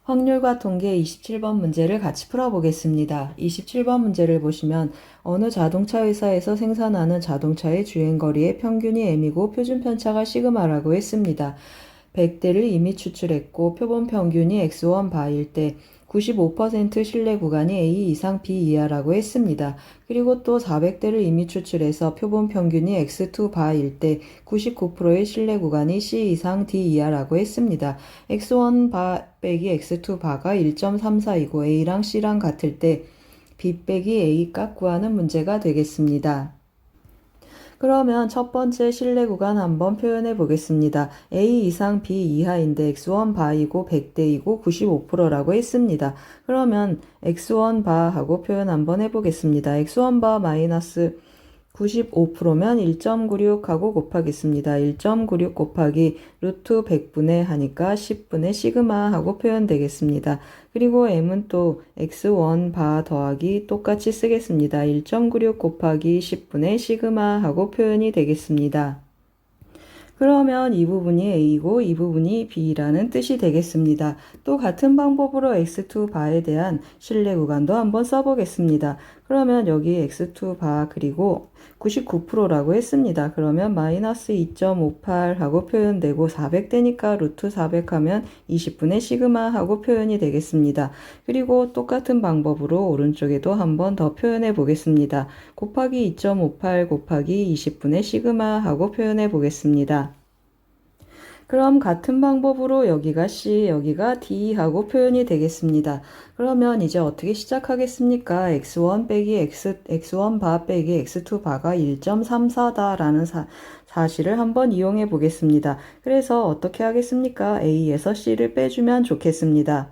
확률과 통계 27번 문제를 같이 풀어보겠습니다. 27번 문제를 보시면 어느 자동차 회사에서 생산하는 자동차의 주행거리의 평균이 m이고 표준 편차가 시그마라고 했습니다. 100대를 이미 추출했고 표본 평균이 x1 바일 때 95% 신뢰 구간이 A 이상 B 이하라고 했습니다. 그리고 또 400대를 이미 추출해서 표본 평균이 x2 바일 때 99%의 신뢰 구간이 C 이상 D 이하라고 했습니다. x1 바 빼기 x2 바가 1.34이고 A랑 C랑 같을 때 B 빼기 A 값 구하는 문제가 되겠습니다. 그러면 첫 번째 신뢰 구간 한번 표현해 보겠습니다. A 이상 B 이하인데 x1 바이고 100대이고 95%라고 했습니다. 그러면 x1 바하고 표현 한번 해보겠습니다. x1 바 마이너스 95%면 1.96하고 곱하겠습니다. 1.96 곱하기 루트 100분의 하니까 10분의 시그마 하고 표현되겠습니다. 그리고 m은 또 x1 바 더하기 똑같이 쓰겠습니다. 1.96 곱하기 10분의 시그마 하고 표현이 되겠습니다. 그러면 이 부분이 A이고 이 부분이 B라는 뜻이 되겠습니다. 또 같은 방법으로 x2 바에 대한 신뢰 구간도 한번 써보겠습니다. 그러면 여기 x2 바 그리고 99%라고 했습니다. 그러면 마이너스 2.58 하고 표현되고 400대니까 루트 400 하면 20분의 시그마 하고 표현이 되겠습니다. 그리고 똑같은 방법으로 오른쪽에도 한번 더 표현해 보겠습니다. 곱하기 2.58 곱하기 20분의 시그마 하고 표현해 보겠습니다. 그럼 같은 방법으로 여기가 C, 여기가 D 하고 표현이 되겠습니다. 그러면 이제 어떻게 시작하겠습니까? x1 빼기 x1 바 빼기 x2 바가 1.34다라는 사실을 한번 이용해 보겠습니다. 그래서 어떻게 하겠습니까? A에서 C를 빼주면 좋겠습니다.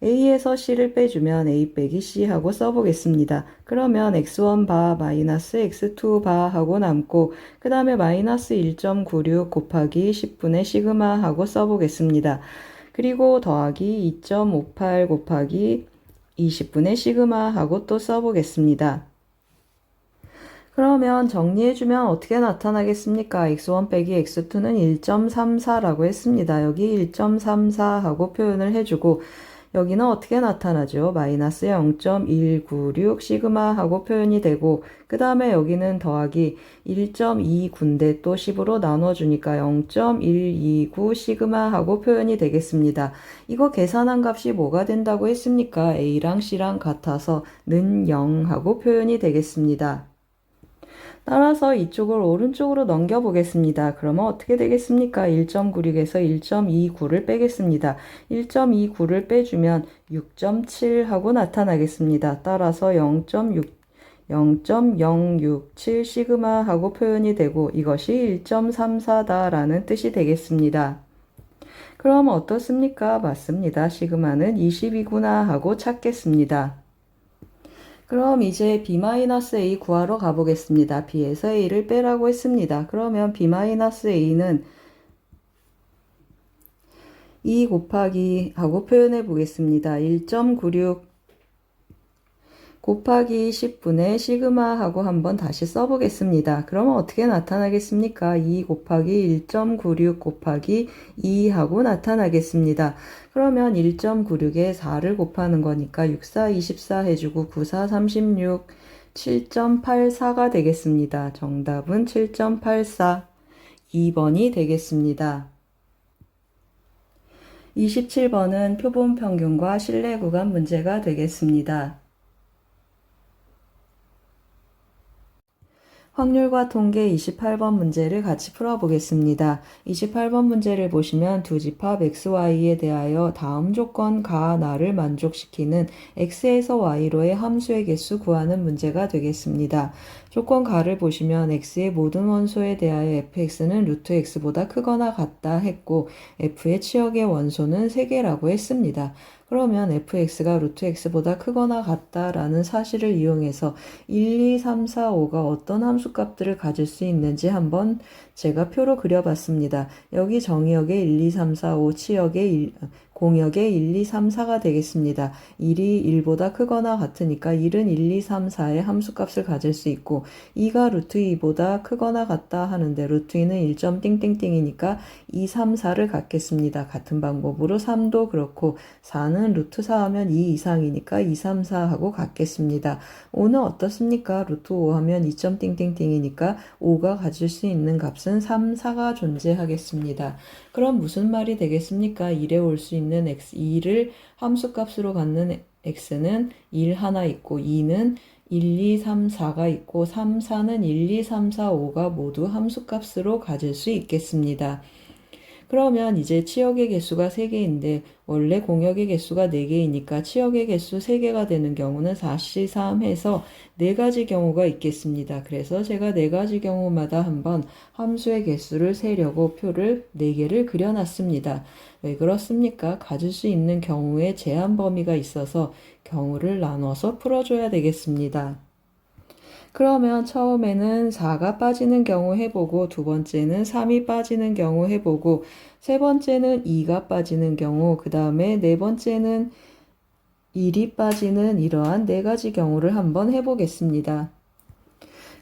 A에서 C를 빼주면 A 빼기 C 하고 써보겠습니다. 그러면 x1 바 마이너스 x2 바 하고 남고 그 다음에 마이너스 1.96 곱하기 10분의 시그마 하고 써보겠습니다. 그리고 더하기 2.58 곱하기 20분의 시그마 하고 또 써보겠습니다. 그러면 정리해주면 어떻게 나타나겠습니까? x1 빼기 x2는 1.34라고 했습니다. 여기 1.34 하고 표현을 해주고 여기는 어떻게 나타나죠? 마이너스 0.196 시그마 하고 표현이 되고 그 다음에 여기는 더하기 1.29인데 또 10으로 나눠주니까 0.129 시그마 하고 표현이 되겠습니다. 이거 계산한 값이 뭐가 된다고 했습니까? A랑 C랑 같아서 는 0 하고 표현이 되겠습니다. 따라서 이쪽을 오른쪽으로 넘겨보겠습니다. 그러면 어떻게 되겠습니까? 1.96에서 1.29를 빼겠습니다. 1.29를 빼주면 6.7 하고 나타나겠습니다. 따라서 0.067 시그마 하고 표현이 되고 이것이 1.34다라는 뜻이 되겠습니다. 그럼 어떻습니까? 맞습니다. 시그마는 20이구나 하고 찾겠습니다. 그럼 이제 B-A 구하러 가보겠습니다. B에서 A를 빼라고 했습니다. 그러면 B-A는 2 곱하기 하고 표현해 보겠습니다. 1.96 곱하기 10분의 시그마 하고 한번 다시 써보겠습니다. 그러면 어떻게 나타나겠습니까? 2 곱하기 1.96 곱하기 2 하고 나타나겠습니다. 그러면 1.96에 4를 곱하는 거니까 6, 4, 24 해주고 9, 4, 36, 7.84가 되겠습니다. 정답은 7.84, 2번이 되겠습니다. 27번은 표본 평균과 신뢰 구간 문제가 되겠습니다. 확률과 통계 28번 문제를 같이 풀어보겠습니다. 28번 문제를 보시면 두 집합 XY에 대하여 다음 조건 가, 나를 만족시키는 X에서 Y로의 함수의 개수 구하는 문제가 되겠습니다. 조건 가를 보시면 X의 모든 원소에 대하여 fx는 루트 x보다 크거나 같다 했고 f의 치역의 원소는 3개라고 했습니다. 그러면 fx가 루트 x보다 크거나 같다라는 사실을 이용해서 1, 2, 3, 4, 5가 어떤 함수값들을 가질 수 있는지 한번 제가 표로 그려봤습니다. 여기 정의역에 1, 2, 3, 4, 5, 치역에 공역의 1, 2, 3, 4가 되겠습니다. 1이 1보다 크거나 같으니까 1은 1, 2, 3, 4의 함수값을 가질 수 있고 2가 루트 2보다 크거나 같다 하는데 루트 2는 1점 띵띵띵이니까 2, 3, 4를 갖겠습니다. 같은 방법으로 3도 그렇고 4는 루트 4 하면 2 이상이니까 2, 3, 4 하고 같겠습니다. 5는 어떻습니까? 루트 5 하면 2점 띵띵띵이니까 5가 가질 수 있는 값은 3, 4가 존재하겠습니다. 그럼 무슨 말이 되겠습니까? 1에 올 수 있는 x, 2를 함수값으로 갖는 x는 1 하나 있고 2는 1, 2, 3, 4가 있고 3, 4는 1, 2, 3, 4, 5가 모두 함수값으로 가질 수 있겠습니다. 그러면 이제 치역의 개수가 3개인데 원래 공역의 개수가 4개이니까 치역의 개수 3개가 되는 경우는 4시 3 해서 4가지 경우가 있겠습니다. 그래서 제가 4가지 경우마다 한번 함수의 개수를 세려고 표를 4개를 그려놨습니다. 왜 그렇습니까? 가질 수 있는 경우에 제한 범위가 있어서 경우를 나눠서 풀어줘야 되겠습니다. 그러면 처음에는 4가 빠지는 경우 해보고 두 번째는 3이 빠지는 경우 해보고 세 번째는 2가 빠지는 경우 그 다음에 네 번째는 1이 빠지는 이러한 4가지 경우를 한번 해보겠습니다.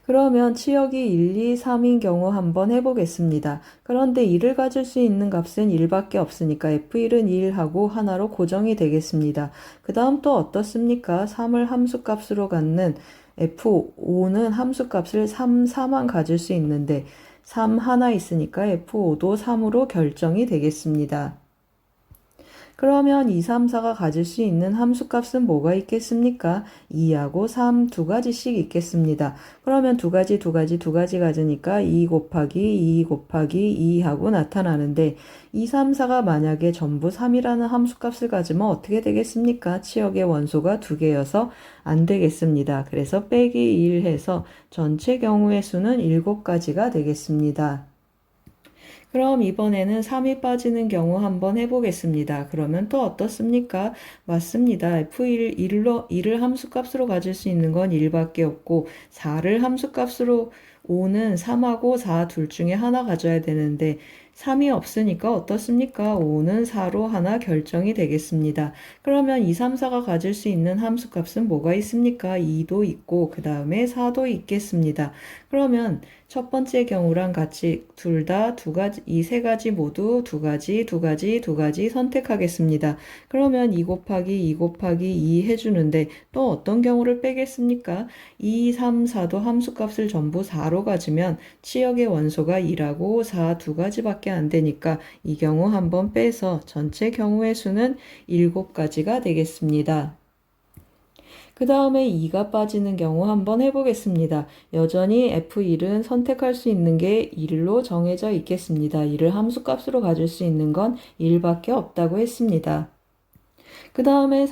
그러면 치역이 1, 2, 3인 경우 한번 해보겠습니다. 그런데 1을 가질 수 있는 값은 1밖에 없으니까 F1은 1하고 하나로 고정이 되겠습니다. 그 다음 또 어떻습니까? 3을 함수값으로 갖는 F5는 함수값을 3, 4만 가질 수 있는데 3 하나 있으니까 F5도 3으로 결정이 되겠습니다. 그러면 2, 3, 4가 가질 수 있는 함수값은 뭐가 있겠습니까? 2하고 3 두 가지씩 있겠습니다. 그러면 두 가지 가지니까 2 곱하기 2 곱하기 2하고 나타나는데 2, 3, 4가 만약에 전부 3이라는 함수값을 가지면 어떻게 되겠습니까? 치역의 원소가 2개여서 안 되겠습니다. 그래서 빼기 1 해서 전체 경우의 수는 7가지가 되겠습니다. 그럼 이번에는 3이 빠지는 경우 한번 해보겠습니다. 그러면 또 어떻습니까? 맞습니다. F1, 1을 함수값으로 가질 수 있는 건 1밖에 없고 4를 함수값으로 5는 3하고 4 둘 중에 하나 가져야 되는데 3이 없으니까 어떻습니까? 5는 4로 하나 결정이 되겠습니다. 그러면 2, 3, 4가 가질 수 있는 함수값은 뭐가 있습니까? 2도 있고 그 다음에 4도 있겠습니다. 그러면 첫 번째 경우랑 같이 둘 다 이 세 가지 모두 두 가지 선택하겠습니다. 그러면 2 곱하기 2 곱하기 2 해주는데 또 어떤 경우를 빼겠습니까? 2, 3, 4도 함수값을 전부 4로 가지면 치역의 원소가 2라고 4 두 가지밖에 안 되니까 이 경우 한번 빼서 전체 경우의 수는 7가지가 되겠습니다. 그 다음에 2가 빠지는 경우 한번 해보겠습니다. 여전히 F1은 선택할 수 있는 게 1로 정해져 있겠습니다. 1을 함수값으로 가질 수 있는 건 1밖에 없다고 했습니다. 그 다음에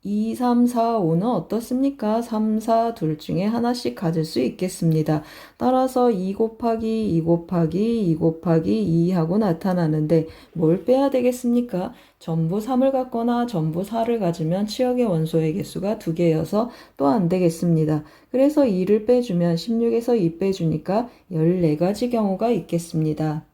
2, 3, 4, 5는 어떻습니까? 3, 4 둘 중에 하나씩 가질 수 있겠습니다. 따라서 2 곱하기 2 곱하기 2 곱하기 2 하고 나타나는데 뭘 빼야 되겠습니까? 전부 3을 갖거나 전부 4를 가지면 치역의 원소의 개수가 2개여서 또 안 되겠습니다. 그래서 2를 빼주면 16에서 2 빼주니까 14가지 경우가 있겠습니다.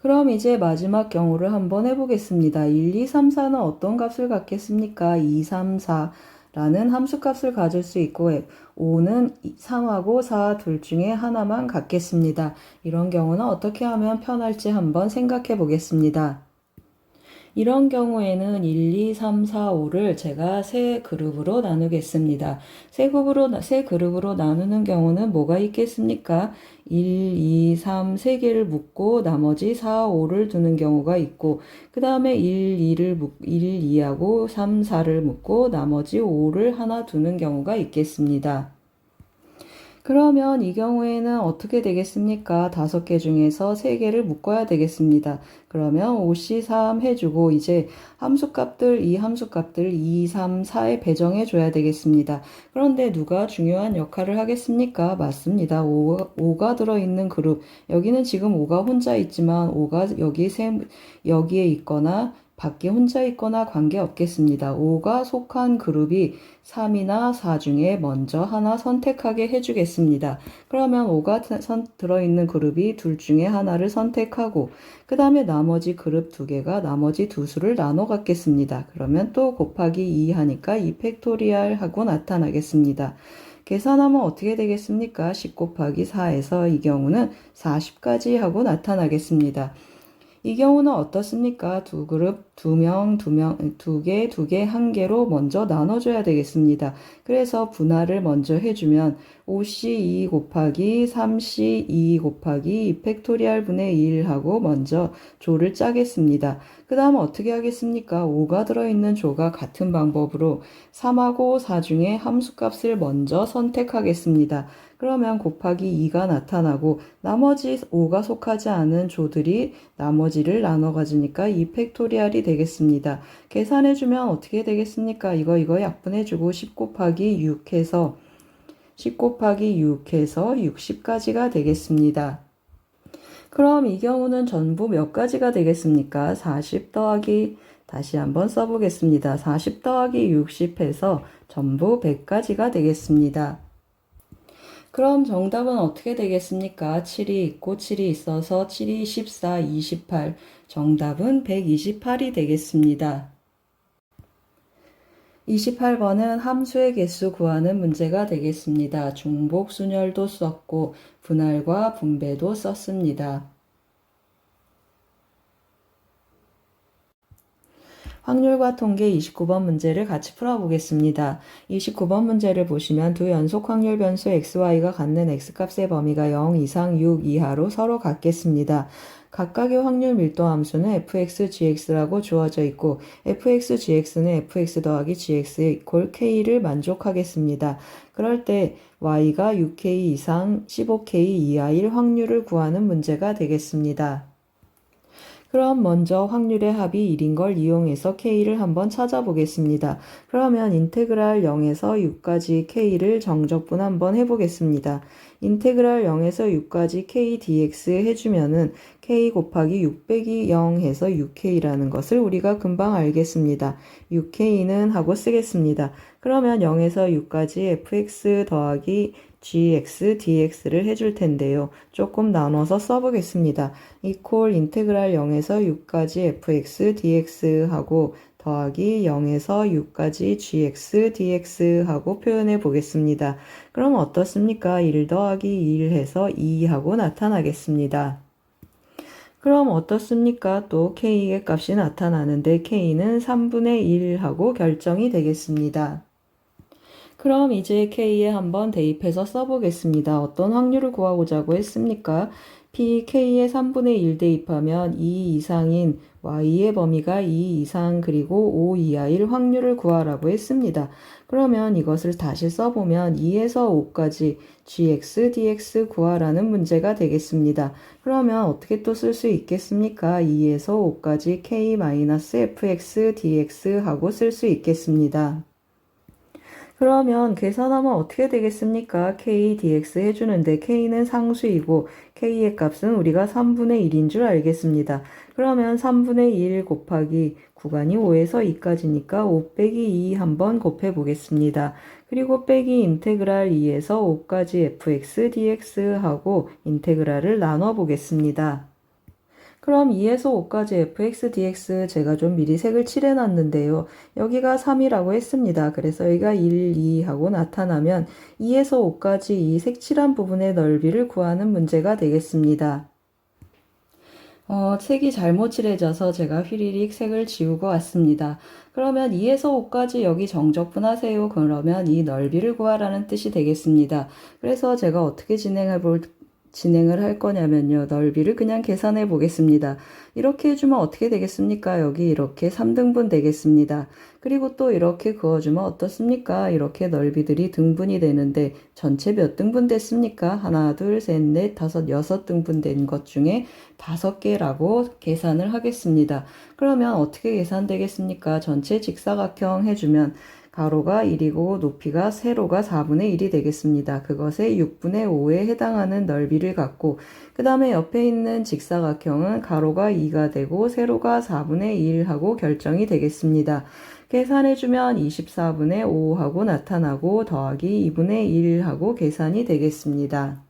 그럼 이제 마지막 경우를 한번 해보겠습니다. 1, 2, 3, 4는 어떤 값을 갖겠습니까? 2, 3, 4라는 함수값을 가질 수 있고 5는 3하고 4 둘 중에 하나만 갖겠습니다. 이런 경우는 어떻게 하면 편할지 한번 생각해 보겠습니다. 이런 경우에는 1, 2, 3, 4, 5를 제가 세 그룹으로 나누겠습니다. 세 그룹으로 나누는 경우는 뭐가 있겠습니까? 1, 2, 3, 3개를 묶고 나머지 4, 5를 두는 경우가 있고 그 다음에 1, 2하고 3, 4를 묶고 나머지 5를 하나 두는 경우가 있겠습니다. 그러면 이 경우에는 어떻게 되겠습니까? 5개 중에서 3개를 묶어야 되겠습니다. 그러면 5C3 해주고 이제 이 함수값들 2, 3, 4에 배정해 줘야 되겠습니다. 그런데 누가 중요한 역할을 하겠습니까? 맞습니다. 5가 들어있는 그룹. 여기는 지금 5가 혼자 있지만 5가 여기에 있거나 밖에 혼자 있거나 관계없겠습니다. 5가 속한 그룹이 3이나 4 중에 먼저 하나 선택하게 해주겠습니다. 그러면 5가 들어있는 그룹이 둘 중에 하나를 선택하고 그 다음에 나머지 그룹 2개가 나머지 두 수를 나눠 갖겠습니다. 그러면 또 곱하기 2 하니까 2 팩토리얼 하고 나타나겠습니다. 계산하면 어떻게 되겠습니까? 10 곱하기 4에서 이 경우는 40까지 하고 나타나겠습니다. 이 경우는 어떻습니까? 두 그룹, 두 개, 한 개로 먼저 나눠줘야 되겠습니다. 그래서 분할을 먼저 해주면 5C2 곱하기 3C2 곱하기 2 팩토리얼 분의 1 하고 먼저 조를 짜겠습니다. 그 다음 어떻게 하겠습니까? 5가 들어있는 조가 같은 방법으로 3하고 4 중에 함수값을 먼저 선택하겠습니다. 그러면 곱하기 2가 나타나고 나머지 5가 속하지 않은 조들이 나머지를 나눠 가지니까 2 팩토리얼이 되겠습니다. 계산해주면 어떻게 되겠습니까? 이거 약분해주고 10 곱하기 6 해서 60까지가 되겠습니다. 그럼 이 경우는 전부 몇 가지가 되겠습니까? 40 더하기 다시 한번 써보겠습니다. 40 더하기 60 해서 전부 100가지가 되겠습니다. 그럼 정답은 어떻게 되겠습니까? 7이 있고 7이 있어서 7이 14, 28. 정답은 128이 되겠습니다. 28번은 함수의 개수 구하는 문제가 되겠습니다. 중복 순열도 썼고 분할과 분배도 썼습니다. 확률과 통계 29번 문제를 같이 풀어보겠습니다. 29번 문제를 보시면 두 연속 확률 변수 xy가 갖는 x값의 범위가 0 이상 6 이하로 서로 같겠습니다. 각각의 확률 밀도 함수는 fx, gx라고 주어져 있고 fx, gx는 fx 더하기 gx 이퀄 k를 만족하겠습니다. 그럴 때 y가 6k 이상 15k 이하일 확률을 구하는 문제가 되겠습니다. 그럼 먼저 확률의 합이 1인 걸 이용해서 k를 한번 찾아보겠습니다. 그러면 인테그랄 0에서 6까지 k를 정적분 한번 해보겠습니다. 인테그랄 0에서 6까지 k dx 해주면은 k 곱하기 6 빼기 0 해서 6k라는 것을 우리가 금방 알겠습니다. 6k는 하고 쓰겠습니다. 그러면 0에서 6까지 fx 더하기 gx, dx를 해줄 텐데요. 조금 나눠서 써보겠습니다. 이퀄 인테그랄 0에서 6까지 fx, dx 하고 더하기 0에서 6까지 gx, dx 하고 표현해 보겠습니다. 그럼 어떻습니까? 1 더하기 1 해서 2 하고 나타나겠습니다. 그럼 어떻습니까? 또 k의 값이 나타나는데 k는 3분의 1 하고 결정이 되겠습니다. 그럼 이제 k에 한번 대입해서 써보겠습니다. 어떤 확률을 구하고자 했습니까? pk에 3분의 1 대입하면 2 이상인 y의 범위가 2 이상 그리고 5 이하일 확률을 구하라고 했습니다. 그러면 이것을 다시 써보면 2에서 5까지 gx, dx 구하라는 문제가 되겠습니다. 그러면 어떻게 또 쓸 수 있겠습니까? 2에서 5까지 k-fx, dx 하고 쓸 수 있겠습니다. 그러면 계산하면 어떻게 되겠습니까? k dx 해주는데 k는 상수이고 k의 값은 우리가 3분의 1인 줄 알겠습니다. 그러면 3분의 1 곱하기 구간이 5에서 2까지니까 5 빼기 2 한번 곱해 보겠습니다. 그리고 빼기 인테그랄 2에서 5까지 fx dx 하고 인테그랄을 나눠 보겠습니다. 그럼 2에서 5까지 fx, dx 제가 좀 미리 색을 칠해놨는데요. 여기가 3이라고 했습니다. 그래서 여기가 1, 2 하고 나타나면 2에서 5까지 이 색칠한 부분의 넓이를 구하는 문제가 되겠습니다. 색이 잘못 칠해져서 제가 휘리릭 색을 지우고 왔습니다. 그러면 2에서 5까지 여기 정적분하세요. 그러면 이 넓이를 구하라는 뜻이 되겠습니다. 그래서 제가 어떻게 진행을 할 거냐면요. 넓이를 그냥 계산해 보겠습니다. 이렇게 해주면 어떻게 되겠습니까? 여기 이렇게 3등분 되겠습니다. 그리고 또 이렇게 그어주면 어떻습니까? 이렇게 넓이들이 등분이 되는데 전체 몇 등분 됐습니까? 하나, 둘, 셋, 넷, 다섯, 6등분 된 것 중에 5개라고 계산을 하겠습니다. 그러면 어떻게 계산되겠습니까? 전체 직사각형 해주면 가로가 1이고 높이가 세로가 4분의 1이 되겠습니다. 그것의 6분의 5에 해당하는 넓이를 갖고 그 다음에 옆에 있는 직사각형은 가로가 2가 되고 세로가 4분의 1하고 결정이 되겠습니다. 계산해주면 24분의 5하고 나타나고 더하기 2분의 1하고 계산이 되겠습니다.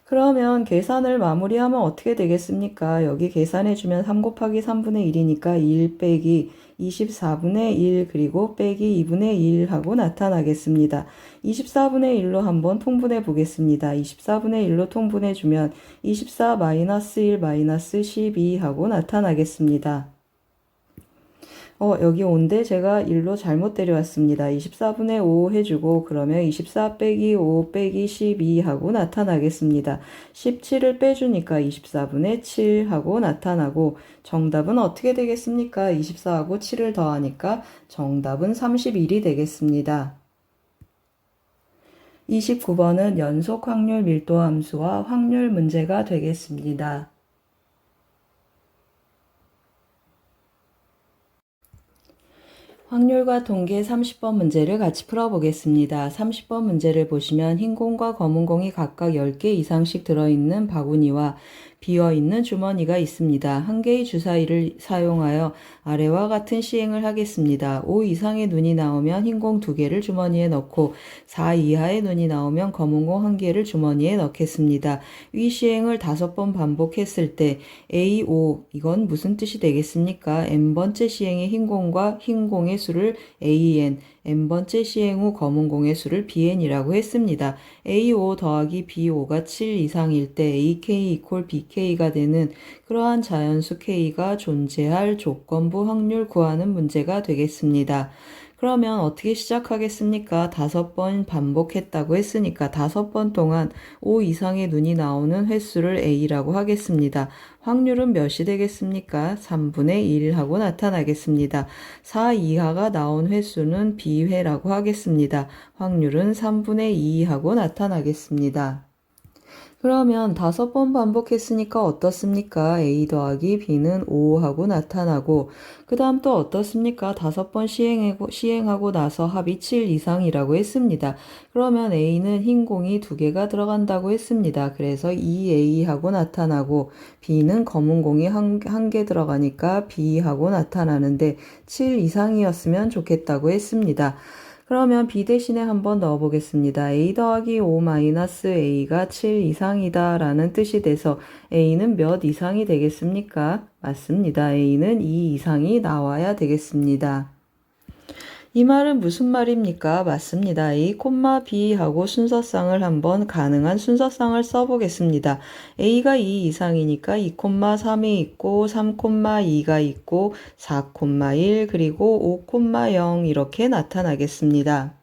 그러면 계산을 마무리하면 어떻게 되겠습니까? 여기 계산해주면 3 곱하기 3분의 1이니까 1 빼기 24분의 1 그리고 빼기 2분의 1 하고 나타나겠습니다. 24분의 1로 한번 통분해 보겠습니다. 24분의 1로 통분해주면 24 마이너스 1 마이너스 12 하고 나타나겠습니다. 여기 5인데 제가 1로 잘못 데려왔습니다. 24분의 5 해주고 그러면 24 빼기 5 빼기 12 하고 나타나겠습니다. 17을 빼주니까 24분의 7 하고 나타나고 정답은 어떻게 되겠습니까? 24하고 7을 더하니까 정답은 31이 되겠습니다. 29번은 연속 확률 밀도 함수와 확률 문제가 되겠습니다. 확률과 통계 30번 문제를 같이 풀어보겠습니다. 30번 문제를 보시면 흰 공과 검은 공이 각각 10개 이상씩 들어있는 바구니와 비어있는 주머니가 있습니다. 한 개의 주사위를 사용하여 아래와 같은 시행을 하겠습니다. 5 이상의 눈이 나오면 흰 공 2개를 주머니에 넣고 4 이하의 눈이 나오면 검은 공 1개를 주머니에 넣겠습니다. 위 시행을 5번 반복했을 때 A5 이건 무슨 뜻이 되겠습니까? n번째 시행의 흰 공과 흰 공의 수를 AN, n번째 시행 후 검은 공의 수를 BN이라고 했습니다. A5 더하기 B5가 7 이상일 때 AK 이퀄 BK가 되는 그러한 자연수 K가 존재할 조건부 확률 구하는 문제가 되겠습니다. 그러면 어떻게 시작하겠습니까? 5번 반복했다고 했으니까 5번 동안 5 이상의 눈이 나오는 횟수를 A라고 하겠습니다. 확률은 몇이 되겠습니까? 3분의 1 하고 나타나겠습니다. 4 이하가 나온 횟수는 B회라고 하겠습니다. 확률은 3분의 2 하고 나타나겠습니다. 그러면 5번 반복했으니까 어떻습니까? A 더하기 B는 5 하고 나타나고 그 다음 또 어떻습니까? 5번 시행하고 나서 합이 7 이상이라고 했습니다. 그러면 A는 흰 공이 2개가 들어간다고 했습니다. 그래서 2A 하고 나타나고 B는 검은 공이 1개 들어가니까 B 하고 나타나는데 7 이상이었으면 좋겠다고 했습니다. 그러면 B 대신에 한번 넣어보겠습니다. A 더하기 5 마이너스 A가 7 이상이다 라는 뜻이 돼서 A는 몇 이상이 되겠습니까? 맞습니다. A는 2 이상이 나와야 되겠습니다. 이 말은 무슨 말입니까? 맞습니다. A, B 하고 순서상을 한번 가능한 순서상을 써보겠습니다. A가 2 이상이니까 2, 3이 있고 3, 2가 있고 4, 1 그리고 5, 0 이렇게 나타나겠습니다.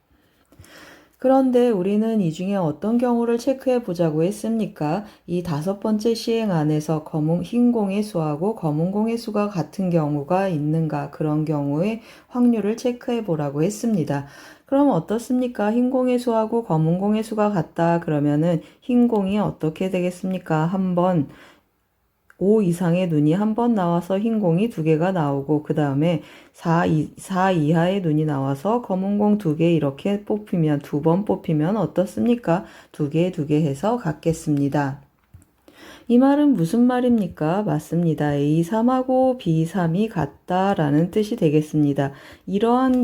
그런데 우리는 이 중에 어떤 경우를 체크해 보자고 했습니까? 이 5번째 시행 안에서 흰 공의 수하고 검은 공의 수가 같은 경우가 있는가 그런 경우에 확률을 체크해 보라고 했습니다. 그럼 어떻습니까? 흰 공의 수하고 검은 공의 수가 같다 그러면은 흰 공이 어떻게 되겠습니까? 한번 5 이상의 눈이 한 번 나와서 흰 공이 2개가 나오고 그 다음에 4 이하의 눈이 나와서 검은 공 2개 이렇게 뽑히면 2번 뽑히면 어떻습니까? 2개 해서 같겠습니다. 이 말은 무슨 말입니까? 맞습니다. A3하고 B3이 같다라는 뜻이 되겠습니다. 이러한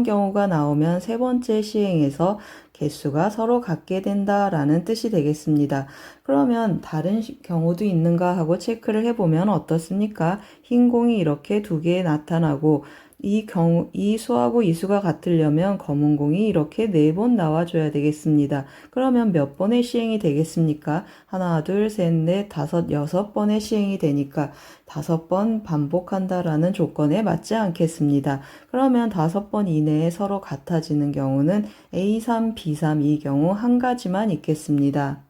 경우가 나오면 세 번째 시행에서 개수가 서로 같게 된다라는 뜻이 되겠습니다. 그러면 다른 경우도 있는가 하고 체크를 해보면 어떻습니까? 흰 공이 이렇게 2개 나타나고 이 수하고 이 수가 같으려면 검은 공이 이렇게 4번 나와줘야 되겠습니다. 그러면 몇 번의 시행이 되겠습니까? 하나, 둘, 셋, 넷, 다섯, 6번의 시행이 되니까 5번 반복한다라는 조건에 맞지 않겠습니다. 그러면 5번 이내에 서로 같아지는 경우는 A3, B3 이 경우 한 가지만 있겠습니다.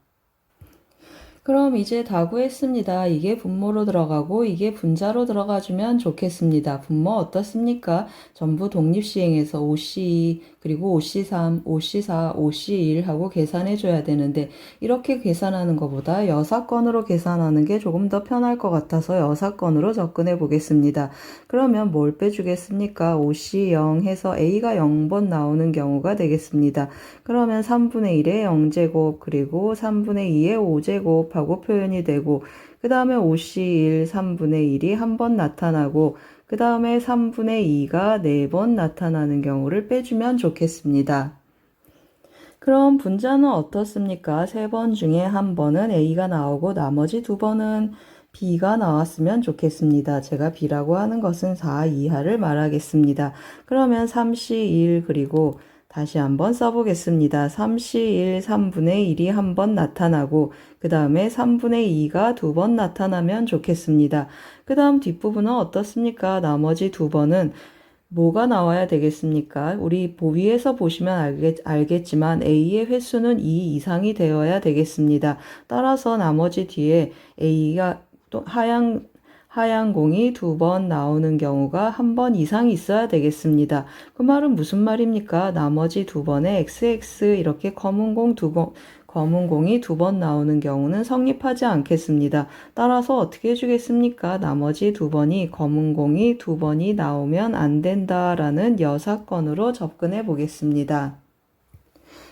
그럼 이제 다 구했습니다. 이게 분모로 들어가고 이게 분자로 들어가주면 좋겠습니다. 분모 어떻습니까? 전부 독립시행해서 5C2 그리고 5C3, 5C4, 5C1 하고 계산해줘야 되는데 이렇게 계산하는 것보다 여사건으로 계산하는 게 조금 더 편할 것 같아서 여사건으로 접근해 보겠습니다. 그러면 뭘 빼주겠습니까? 5C0 해서 A가 0번 나오는 경우가 되겠습니다. 그러면 3분의 1의 0제곱 그리고 3분의 2의 5제곱 하고 표현이 되고 그 다음에 5C1 3분의 1이 한 번 나타나고 그 다음에 3분의 2가 4번 나타나는 경우를 빼주면 좋겠습니다. 그럼 분자는 어떻습니까? 3번 중에 한 번은 A가 나오고 나머지 2번은 B가 나왔으면 좋겠습니다. 제가 B라고 하는 것은 4 이하를 말하겠습니다. 그러면 3C1 그리고 다시 한번 써보겠습니다. 3C1 3분의 1이 한 번 나타나고 그 다음에 3분의 2가 2번 나타나면 좋겠습니다. 그 다음 뒷부분은 어떻습니까? 나머지 2번은 뭐가 나와야 되겠습니까? 우리 위에서 보시면 알겠지만 A의 횟수는 2 이상이 되어야 되겠습니다. 따라서 나머지 뒤에 A가 또 하얀 공이 2번 나오는 경우가 한 번 이상 있어야 되겠습니다. 그 말은 무슨 말입니까? 나머지 2번에 XX 이렇게 검은 공이 2번 나오는 경우는 성립하지 않겠습니다. 따라서 어떻게 해주겠습니까? 나머지 2번이 검은 공이 2번이 나오면 안 된다라는 여사건으로 접근해 보겠습니다.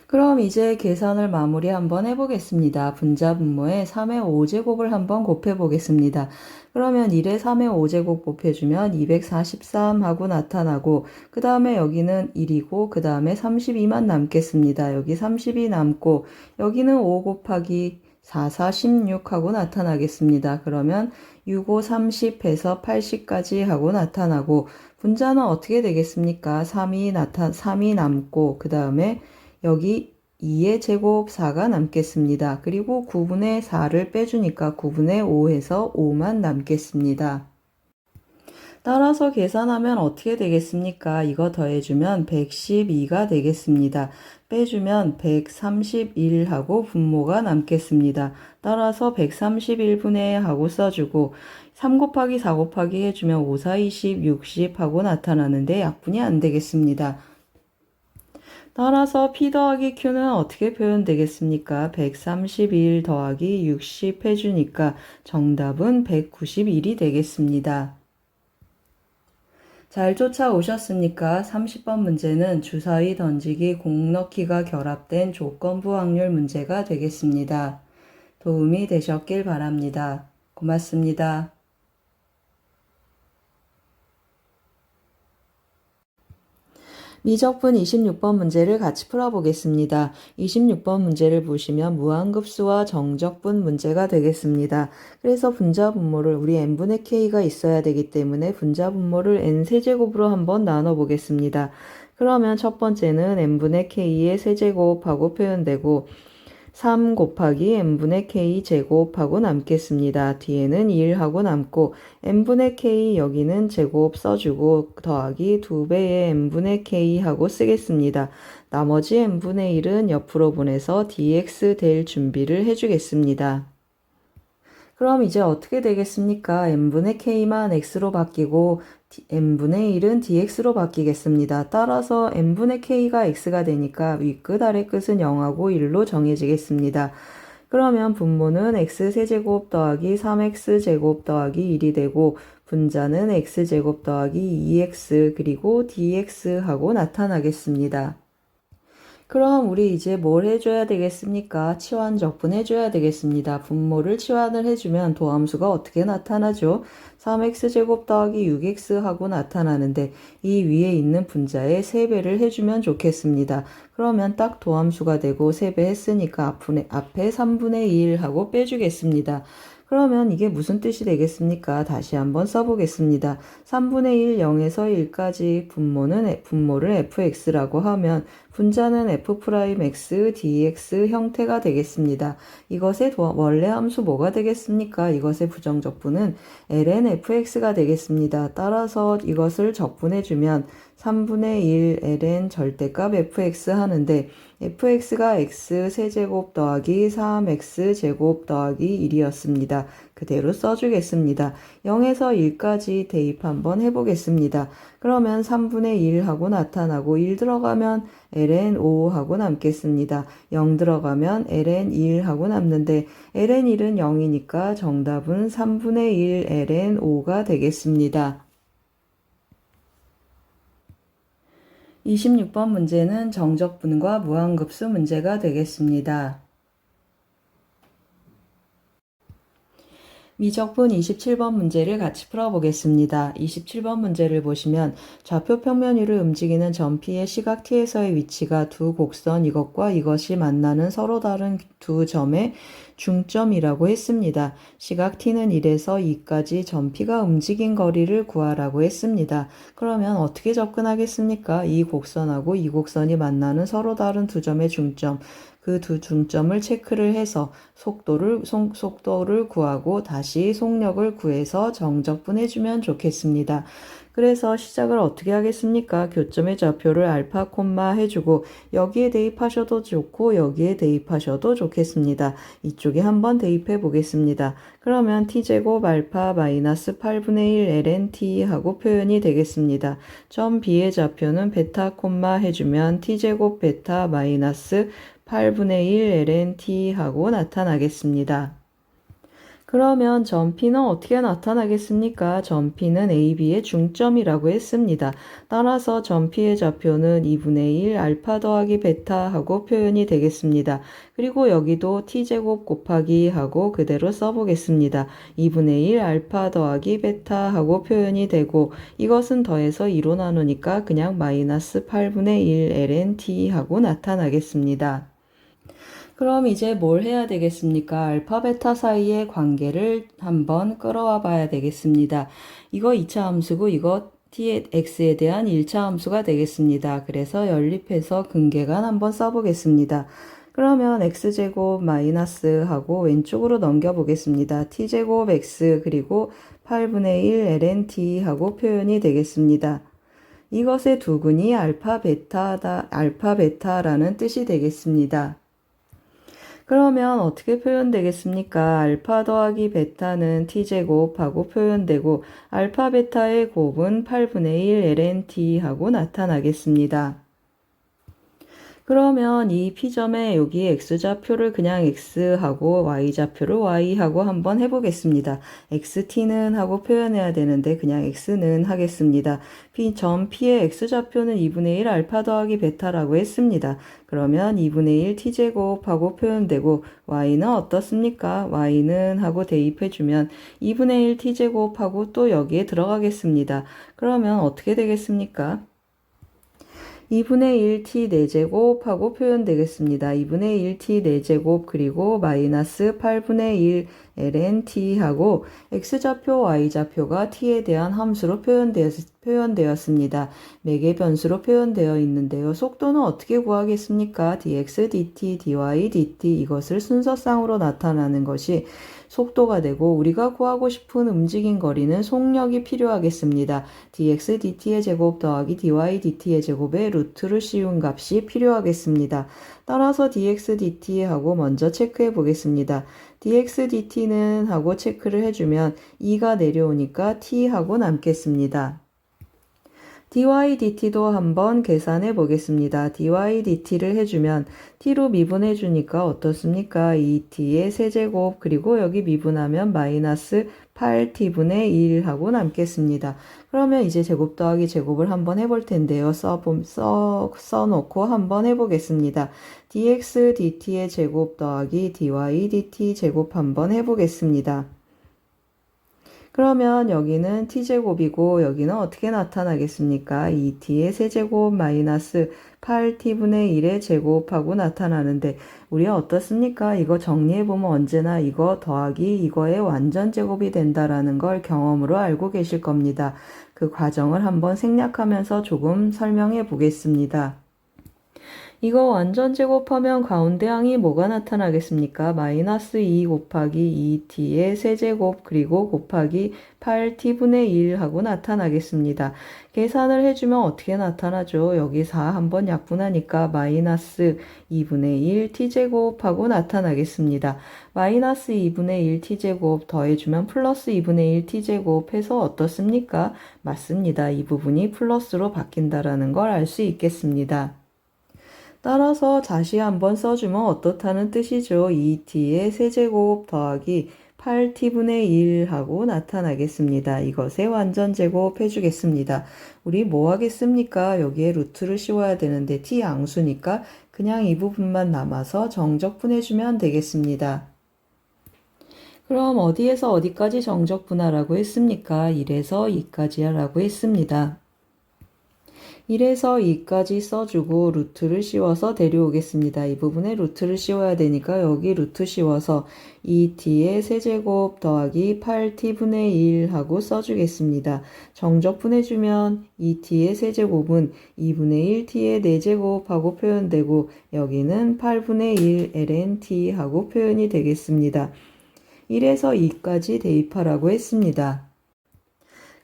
그럼 이제 계산을 마무리 한번 해보겠습니다. 분자 분모에 3의 5제곱을 한번 곱해보겠습니다. 그러면 1에 3의 5제곱 곱해주면 243 하고 나타나고 그 다음에 여기는 1이고 그 다음에 32만 남겠습니다. 여기 30이 남고 여기는 5 곱하기 4, 4, 16 하고 나타나겠습니다. 그러면 6, 5, 30 해서 80까지 하고 나타나고 분자는 어떻게 되겠습니까? 3이 남고 그 다음에 여기 2의 제곱 4가 남겠습니다. 그리고 9분의 4를 빼주니까 9분의 5 해서 5만 남겠습니다. 따라서 계산하면 어떻게 되겠습니까? 이거 더해주면 112가 되겠습니다. 빼주면 131하고 분모가 남겠습니다. 따라서 131분의 하고 써주고 3 곱하기 4 곱하기 해주면 5, 4, 20, 60 하고 나타나는데 약분이 안 되겠습니다. 따라서 P 더하기 Q는 어떻게 표현되겠습니까? 131 더하기 60 해주니까 정답은 191이 되겠습니다. 잘 쫓아오셨습니까? 30번 문제는 주사위 던지기 공 넣기가 결합된 조건부 확률 문제가 되겠습니다. 도움이 되셨길 바랍니다. 고맙습니다. 미적분 26번 문제를 같이 풀어보겠습니다. 26번 문제를 보시면 무한급수와 정적분 문제가 되겠습니다. 그래서 분자 분모를 우리 n분의 k가 있어야 되기 때문에 분자 분모를 n세제곱으로 한번 나눠보겠습니다. 그러면 첫 번째는 n분의 k의 세제곱하고 표현되고 3 곱하기 n분의 k 제곱하고 남겠습니다. 뒤에는 1하고 남고 n분의 k 여기는 제곱 써주고 더하기 2배의 n분의 k 하고 쓰겠습니다. 나머지 n분의 1은 옆으로 보내서 dx 될 준비를 해주겠습니다. 그럼 이제 어떻게 되겠습니까? n분의 k만 x로 바뀌고 n분의 1은 dx로 바뀌겠습니다. 따라서 n분의 k가 x가 되니까 윗끝 아래끝은 0하고 1로 정해지겠습니다. 그러면 분모는 x세제곱 더하기 3x제곱 더하기 1이 되고 분자는 x제곱 더하기 2x 그리고 dx 하고 나타나겠습니다. 그럼 우리 이제 뭘 해줘야 되겠습니까? 치환 적분해줘야 되겠습니다. 분모를 치환을 해주면 도함수가 어떻게 나타나죠? 3x제곱 더하기 6x 하고 나타나는데 이 위에 있는 분자에 3배를 해주면 좋겠습니다. 그러면 딱 도함수가 되고 3배 했으니까 앞에 3분의 1 하고 빼주겠습니다. 그러면 이게 무슨 뜻이 되겠습니까? 다시 한번 써보겠습니다. 3분의 1, 0에서 1까지 분모를 fx라고 하면 분자는 f'x dx 형태가 되겠습니다. 이것의 원래 함수 뭐가 되겠습니까? 이것의 부정적분은 ln fx가 되겠습니다. 따라서 이것을 적분해주면 3분의 1 ln 절대값 fx 하는데 fx가 x 세제곱 더하기 3x 제곱 더하기 1이었습니다. 그대로 써주겠습니다. 0에서 1까지 대입 한번 해보겠습니다. 그러면 3분의 1 하고 나타나고 1 들어가면 ln 5 하고 남겠습니다. 0 들어가면 ln 1 하고 남는데 ln 1은 0이니까 정답은 3분의 1 ln 5가 되겠습니다. 26번 문제는 정적분과 무한급수 문제가 되겠습니다. 미적분 27번 문제를 같이 풀어보겠습니다. 27번 문제를 보시면 좌표 평면 위를 움직이는 점 P의 시각 T에서의 위치가 두 곡선 이것과 이것이 만나는 서로 다른 두 점의 중점이라고 했습니다. 시각 T는 1에서 2까지 점 P가 움직인 거리를 구하라고 했습니다. 그러면 어떻게 접근하겠습니까? 이 곡선하고 이 곡선이 만나는 서로 다른 두 점의 중점, 그 두 중점을 체크를 해서 속도를 구하고 다시 속력을 구해서 정적분해주면 좋겠습니다. 그래서 시작을 어떻게 하겠습니까? 교점의 좌표를 알파 콤마 해주고 여기에 대입하셔도 좋고 여기에 대입하셔도 좋겠습니다. 이쪽에 한번 대입해 보겠습니다. 그러면 t제곱 알파 마이너스 8분의 1 ln t 하고 표현이 되겠습니다. 점 B의 좌표는 베타 콤마 해주면 t제곱 베타 마이너스 8분의 1 ln t 하고 나타나겠습니다. 그러면 점 P는 어떻게 나타나겠습니까? 점 P는 AB의 중점이라고 했습니다. 따라서 점 P의 좌표는 2분의 1 알파 더하기 베타 하고 표현이 되겠습니다. 그리고 여기도 t제곱 곱하기 하고 그대로 써보겠습니다. 2분의 1 알파 더하기 베타 하고 표현이 되고 이것은 더해서 2로 나누니까 그냥 마이너스 8분의 1 ln t 하고 나타나겠습니다. 그럼 이제 뭘 해야 되겠습니까? 알파, 베타 사이의 관계를 한번 끌어와 봐야 되겠습니다. 이거 2차 함수고 이거 x에 대한 1차 함수가 되겠습니다. 그래서 연립해서 근계간 한번 써보겠습니다. 그러면 x제곱 마이너스 하고 왼쪽으로 넘겨보겠습니다. t제곱 x 그리고 8분의 1 ln t 하고 표현이 되겠습니다. 이것의 두근이 알파, 베타라는 뜻이 되겠습니다. 그러면 어떻게 표현되겠습니까? 알파 더하기 베타는 t제곱하고 표현되고 알파 베타의 곱은 8분의 1 ln t 하고 나타나겠습니다. 그러면 이 P점에 여기 X좌표를 그냥 X하고 Y좌표를 Y하고 한번 해보겠습니다. XT는 하고 표현해야 되는데 그냥 X는 하겠습니다. 점 P의 X좌표는 2분의 1 알파 더하기 베타라고 했습니다. 그러면 2분의 1 T제곱 하고 표현되고 Y는 어떻습니까? Y는 하고 대입해주면 2분의 1 T제곱 하고 또 여기에 들어가겠습니다. 그러면 어떻게 되겠습니까? 2분의 1t 4제곱 하고 표현되겠습니다. 2분의 1t 4제곱 그리고 마이너스 8분의 1 ln t 하고 x좌표, y좌표가 t에 대한 함수로 표현되었습니다. 매개 변수로 표현되어 있는데요. 속도는 어떻게 구하겠습니까? dx, dt, dy, dt 이것을 순서상으로 나타나는 것이 속도가 되고 우리가 구하고 싶은 움직인 거리는 속력이 필요하겠습니다. dx, dt의 제곱 더하기 dy, dt의 제곱에 루트를 씌운 값이 필요하겠습니다. 따라서 dx, dt 하고 먼저 체크해 보겠습니다. dx, dt는 하고 체크를 해주면 2가 내려오니까 t 하고 남겠습니다. dy, dt도 한번 계산해 보겠습니다. dy, dt를 해주면 t로 미분해 주니까 어떻습니까? 2t의 세제곱 그리고 여기 미분하면 마이너스 8t분의 1 하고 남겠습니다. 그러면 이제 제곱 더하기 제곱을 한번 해볼 텐데요. 써놓고 한번 해보겠습니다. dx, dt의 제곱 더하기 dy, dt 제곱 한번 해보겠습니다. 그러면 여기는 t제곱이고 여기는 어떻게 나타나겠습니까? 2t의 세제곱 마이너스 8t분의 1의 제곱하고 나타나는데 우리 어떻습니까? 이거 정리해보면 언제나 이거 더하기 이거의 완전 제곱이 된다라는 걸 경험으로 알고 계실 겁니다. 그 과정을 한번 생략하면서 조금 설명해 보겠습니다. 이거 완전 제곱하면 가운데 항이 뭐가 나타나겠습니까? 마이너스 2 곱하기 2t의 세제곱 그리고 곱하기 8t분의 1 하고 나타나겠습니다. 계산을 해주면 어떻게 나타나죠? 여기 4 한번 약분하니까 마이너스 2분의 1 t제곱 하고 나타나겠습니다. 마이너스 2분의 1 t제곱 더해주면 플러스 2분의 1 t제곱 해서 어떻습니까? 맞습니다. 이 부분이 플러스로 바뀐다라는 걸 알 수 있겠습니다. 따라서 다시 한번 써주면 어떻다는 뜻이죠. 2t의 세제곱 더하기 8t분의 1 하고 나타나겠습니다. 이것의 완전 제곱 해주겠습니다. 우리 뭐 하겠습니까? 여기에 루트를 씌워야 되는데 t 양수니까 그냥 이 부분만 남아서 정적분해주면 되겠습니다. 그럼 어디에서 어디까지 정적분하라고 했습니까? 1에서 2까지 하라고 했습니다. 1에서 2까지 써주고 루트를 씌워서 데려오겠습니다. 이 부분에 루트를 씌워야 되니까 여기 루트 씌워서 2t의 세제곱 더하기 8t분의 1 하고 써주겠습니다. 정적분해주면 2t의 세제곱은 2분의 1t의 4제곱 하고 표현되고 여기는 8분의 1 ln t 하고 표현이 되겠습니다. 1에서 2까지 대입하라고 했습니다.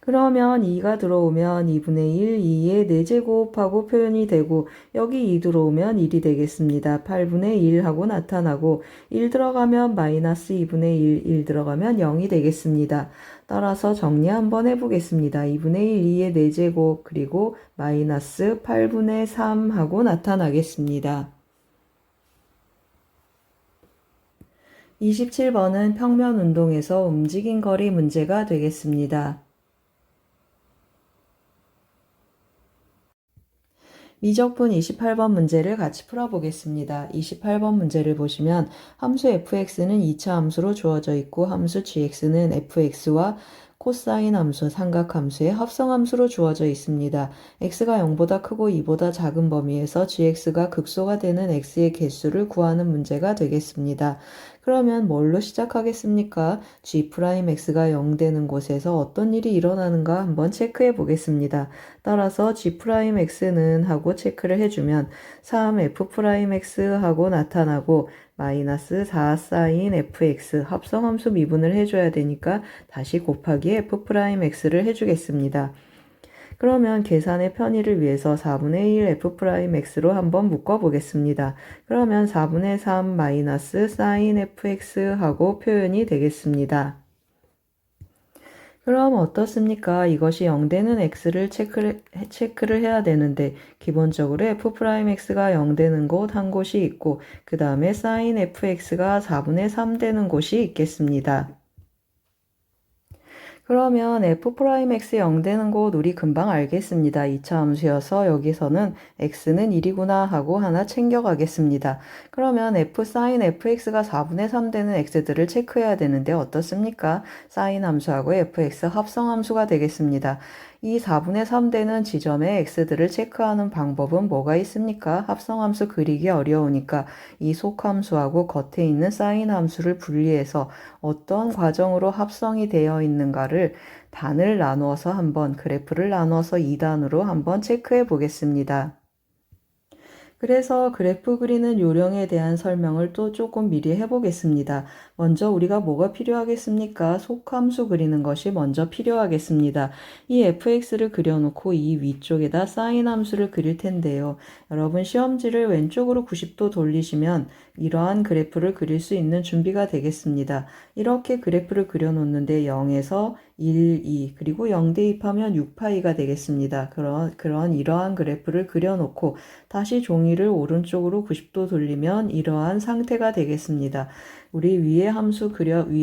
그러면 2가 들어오면 2분의 1, 2의 4제곱하고 표현이 되고 여기 2 들어오면 1이 되겠습니다. 8분의 1 하고 나타나고 1 들어가면 마이너스 2분의 1 들어가면 0이 되겠습니다. 따라서 정리 한번 해보겠습니다. 2분의 1, 2의 4제곱 그리고 마이너스 8분의 3 하고 나타나겠습니다. 27번은 평면 운동에서 움직인 거리 문제가 되겠습니다. 미적분 28번 문제를 같이 풀어보겠습니다. 28번 문제를 보시면 함수 fx는 2차 함수로 주어져 있고 함수 gx는 fx와 코사인 함수, 삼각함수의 합성함수로 주어져 있습니다. x가 0보다 크고 2보다 작은 범위에서 gx가 극소가 되는 x의 개수를 구하는 문제가 되겠습니다. 그러면 뭘로 시작하겠습니까? g'x가 0 되는 곳에서 어떤 일이 일어나는가 한번 체크해 보겠습니다. 따라서 g'x는 하고 체크를 해주면 3f'x 하고 나타나고 마이너스 4 사인 fx 합성함수 미분을 해줘야 되니까 다시 곱하기 f'x를 해주겠습니다. 그러면 계산의 편의를 위해서 4분의 1 f'x로 한번 묶어보겠습니다. 그러면 4분의 3 마이너스 사인 fx 하고 표현이 되겠습니다. 그럼 어떻습니까? 이것이 0 되는 x를 체크를 해야 되는데 기본적으로 f'x가 0 되는 곳 한 곳이 있고 그 다음에 sin fx가 4분의 3 되는 곳이 있겠습니다. 그러면 f'x 0 되는 곳 우리 금방 알겠습니다. 2차 함수여서 여기서는 x는 1이구나 하고 하나 챙겨가겠습니다. 그러면 f sin fx가 4분의 3 되는 x들을 체크해야 되는데 어떻습니까? sin 함수하고 fx 합성함수가 되겠습니다. 이 4분의 3 되는 지점의 x들을 체크하는 방법은 뭐가 있습니까? 합성함수 그리기 어려우니까 이 속함수하고 겉에 있는 sin 함수를 분리해서 어떤 과정으로 합성이 되어 있는가를 단을 나누어서 한번 그래프를 나누어서 2단으로 한번 체크해 보겠습니다. 그래서 그래프 그리는 요령에 대한 설명을 또 조금 미리 해보겠습니다. 먼저 우리가 뭐가 필요하겠습니까? 속함수 그리는 것이 먼저 필요하겠습니다. 이 fx를 그려놓고 이 위쪽에다 sin 함수를 그릴 텐데요. 여러분 시험지를 왼쪽으로 90도 돌리시면 이러한 그래프를 그릴 수 있는 준비가 되겠습니다. 이렇게 그래프를 그려놓는데 0에서 1, 2 그리고 0 대입하면 6파이가 되겠습니다. 이러한 그래프를 그려놓고 다시 종이를 오른쪽으로 90도 돌리면 이러한 상태가 되겠습니다. 우리 위에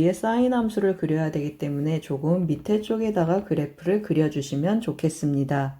sin 함수를 그려야 되기 때문에 조금 밑에 쪽에다가 그래프를 그려주시면 좋겠습니다.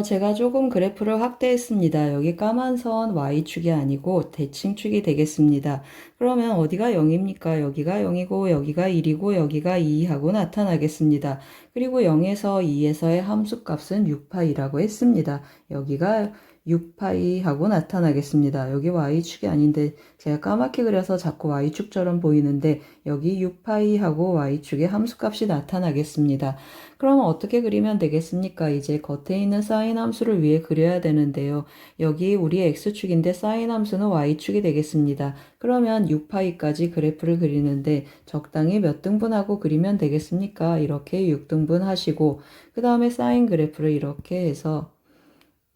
제가 조금 그래프를 확대했습니다. 여기 까만 선 Y축이 아니고 대칭축이 되겠습니다. 그러면 어디가 0입니까? 여기가 0이고 여기가 1이고 여기가 2 하고 나타나겠습니다. 그리고 0에서 2에서의 함수값은 6파이라고 했습니다. 여기가 6파이 하고 나타나겠습니다. 여기 y축이 아닌데 제가 까맣게 그려서 자꾸 y축처럼 보이는데 여기 6파이 하고 y축의 함수값이 나타나겠습니다. 그럼 어떻게 그리면 되겠습니까? 이제 겉에 있는 사인 함수를 위해 그려야 되는데요. 여기 우리 x축인데 사인 함수는 y축이 되겠습니다. 그러면 6파이까지 그래프를 그리는데 적당히 몇 등분하고 그리면 되겠습니까? 이렇게 6등분 하시고 그 다음에 사인 그래프를 이렇게 해서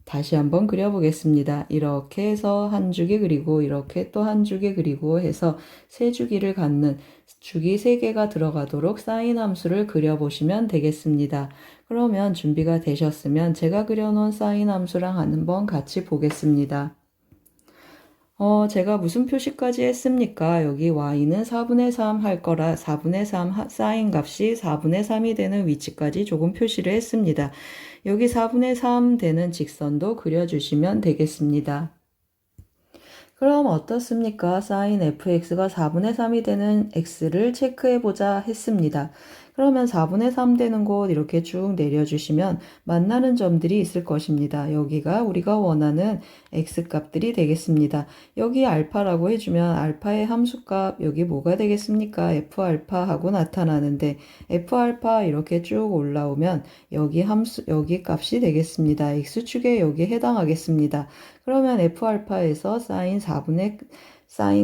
다시 한번 그려보겠습니다. 이렇게 해서 한 주기 그리고 이렇게 또 한 주기 그리고 해서 세 주기를 갖는 주기 3개가 들어가도록 사인 함수를 그려보시면 되겠습니다. 그러면 준비가 되셨으면 제가 그려놓은 사인 함수랑 한번 같이 보겠습니다. 제가 무슨 표시까지 했습니까? 여기 y는 4분의 3 할 거라 4분의 3 사인 값이 4분의 3이 되는 위치까지 조금 표시를 했습니다. 여기 4분의 3 되는 직선도 그려주시면 되겠습니다. 그럼 어떻습니까? 사인 fx가 4분의 3이 되는 x를 체크해보자 했습니다. 그러면 4분의 3 되는 곳 이렇게 쭉 내려주시면 만나는 점들이 있을 것입니다. 여기가 우리가 원하는 x값들이 되겠습니다. 여기 알파라고 해주면 알파의 함수값 여기 뭐가 되겠습니까? f알파 하고 나타나는데 f알파 이렇게 쭉 올라오면 여기 함수 여기 값이 되겠습니다. x축에 여기 해당하겠습니다. 그러면 f알파에서 사인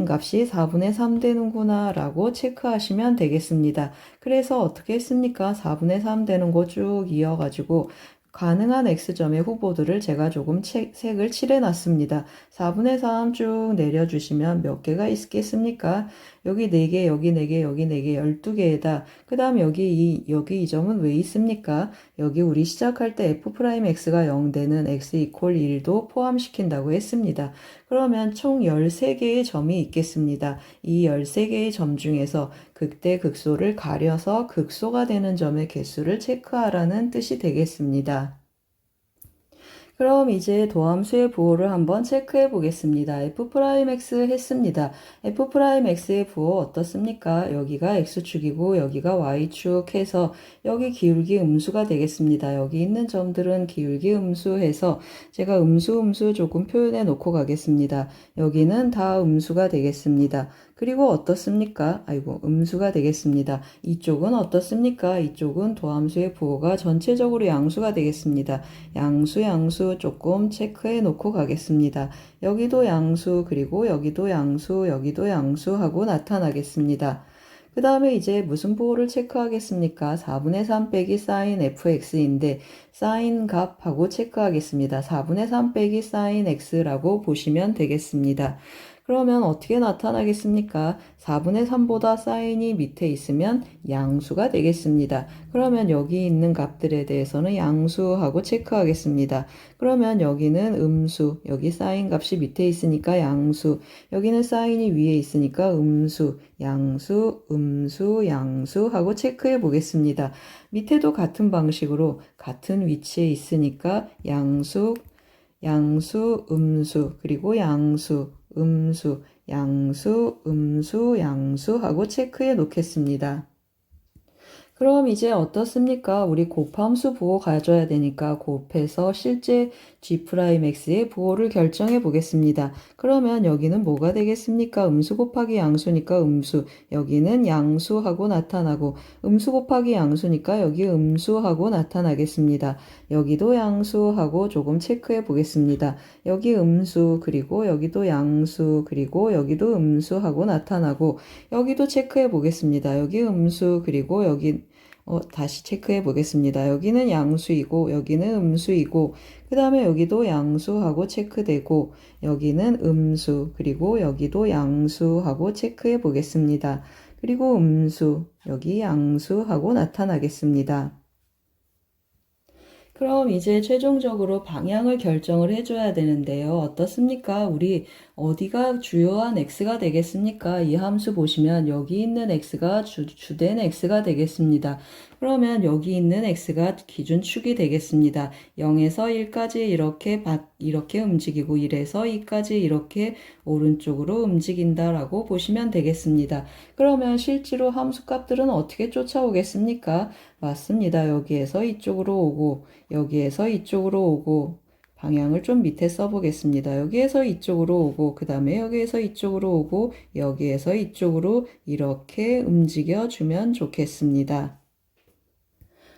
값이 4분의 3 되는구나 라고 체크하시면 되겠습니다. 그래서 어떻게 했습니까? 4분의 3 되는 거 쭉 이어가지고 가능한 x점의 후보들을 제가 조금 색을 칠해놨습니다. 4분의 3 쭉 내려주시면 몇 개가 있겠습니까? 여기 4개, 여기 4개, 여기 4개, 12개에다 그 다음 여기 이 점은 왜 있습니까? 여기 우리 시작할 때 f'x가 0 되는 x 이퀄 1도 포함시킨다고 했습니다. 그러면 총 13개의 점이 있겠습니다. 이 13개의 점 중에서 극대 극소를 가려서 극소가 되는 점의 개수를 체크하라는 뜻이 되겠습니다. 그럼 이제 도함수의 부호를 한번 체크해 보겠습니다. f'x 했습니다. f'x의 부호 어떻습니까? 여기가 x축이고 여기가 y축 해서 여기 기울기 음수가 되겠습니다. 여기 있는 점들은 기울기 음수 해서 제가 음수 조금 표현해 놓고 가겠습니다. 여기는 다 음수가 되겠습니다. 그리고 어떻습니까? 음수가 되겠습니다. 이쪽은 어떻습니까? 이쪽은 도함수의 부호가 전체적으로 양수가 되겠습니다. 양수 조금 체크해 놓고 가겠습니다. 여기도 양수 그리고 여기도 양수 여기도 양수 하고 나타나겠습니다. 그 다음에 이제 무슨 부호를 체크하겠습니까? 4분의 3 빼기 사인 fx인데 사인 값하고 체크하겠습니다. 4분의 3 빼기 사인 x라고 보시면 되겠습니다. 그러면 어떻게 나타나겠습니까? 4분의 3보다 사인이 밑에 있으면 양수가 되겠습니다. 그러면 여기 있는 값들에 대해서는 양수하고 체크하겠습니다. 그러면 여기는 음수, 여기 사인 값이 밑에 있으니까 양수, 여기는 사인이 위에 있으니까 음수, 양수, 음수, 양수 하고 체크해 보겠습니다. 밑에도 같은 방식으로 같은 위치에 있으니까 양수, 음수, 그리고 양수, 음수, 양수 하고 체크해 놓겠습니다. 그럼 이제 어떻습니까? 우리 곱함수 부호 가져야 되니까 곱해서 실제 g'x의 부호를 결정해 보겠습니다. 그러면 여기는 뭐가 되겠습니까? 음수 곱하기 양수니까 음수, 여기는 양수하고 나타나고 음수 곱하기 양수니까 여기 음수하고 나타나겠습니다. 여기도 양수하고 조금 체크해 보겠습니다. 여기 음수 그리고 여기도 양수 그리고 여기도 음수하고 나타나고 여기도 체크해 보겠습니다. 여기 음수 그리고 여기 다시 체크해 보겠습니다. 여기는 양수이고 여기는 음수이고 그 다음에 여기도 양수하고 체크되고 여기는 음수 그리고 여기도 양수하고 체크해 보겠습니다. 그리고 음수 여기 양수하고 나타나겠습니다. 그럼 이제 최종적으로 방향을 결정을 해줘야 되는데요. 어떻습니까? 우리 어디가 주요한 x가 되겠습니까? 이 함수 보시면 여기 있는 x가 주된 x가 되겠습니다. 그러면 여기 있는 x가 기준축이 되겠습니다. 0에서 1까지 이렇게 움직이고 1에서 2까지 이렇게 오른쪽으로 움직인다라고 보시면 되겠습니다. 그러면 실제로 함수값들은 어떻게 쫓아오겠습니까? 맞습니다. 여기에서 이쪽으로 오고 여기에서 이쪽으로 오고 방향을 좀 밑에 써보겠습니다. 여기에서 이쪽으로 오고 그 다음에 여기에서 이쪽으로 오고 여기에서 이쪽으로 이렇게 움직여 주면 좋겠습니다.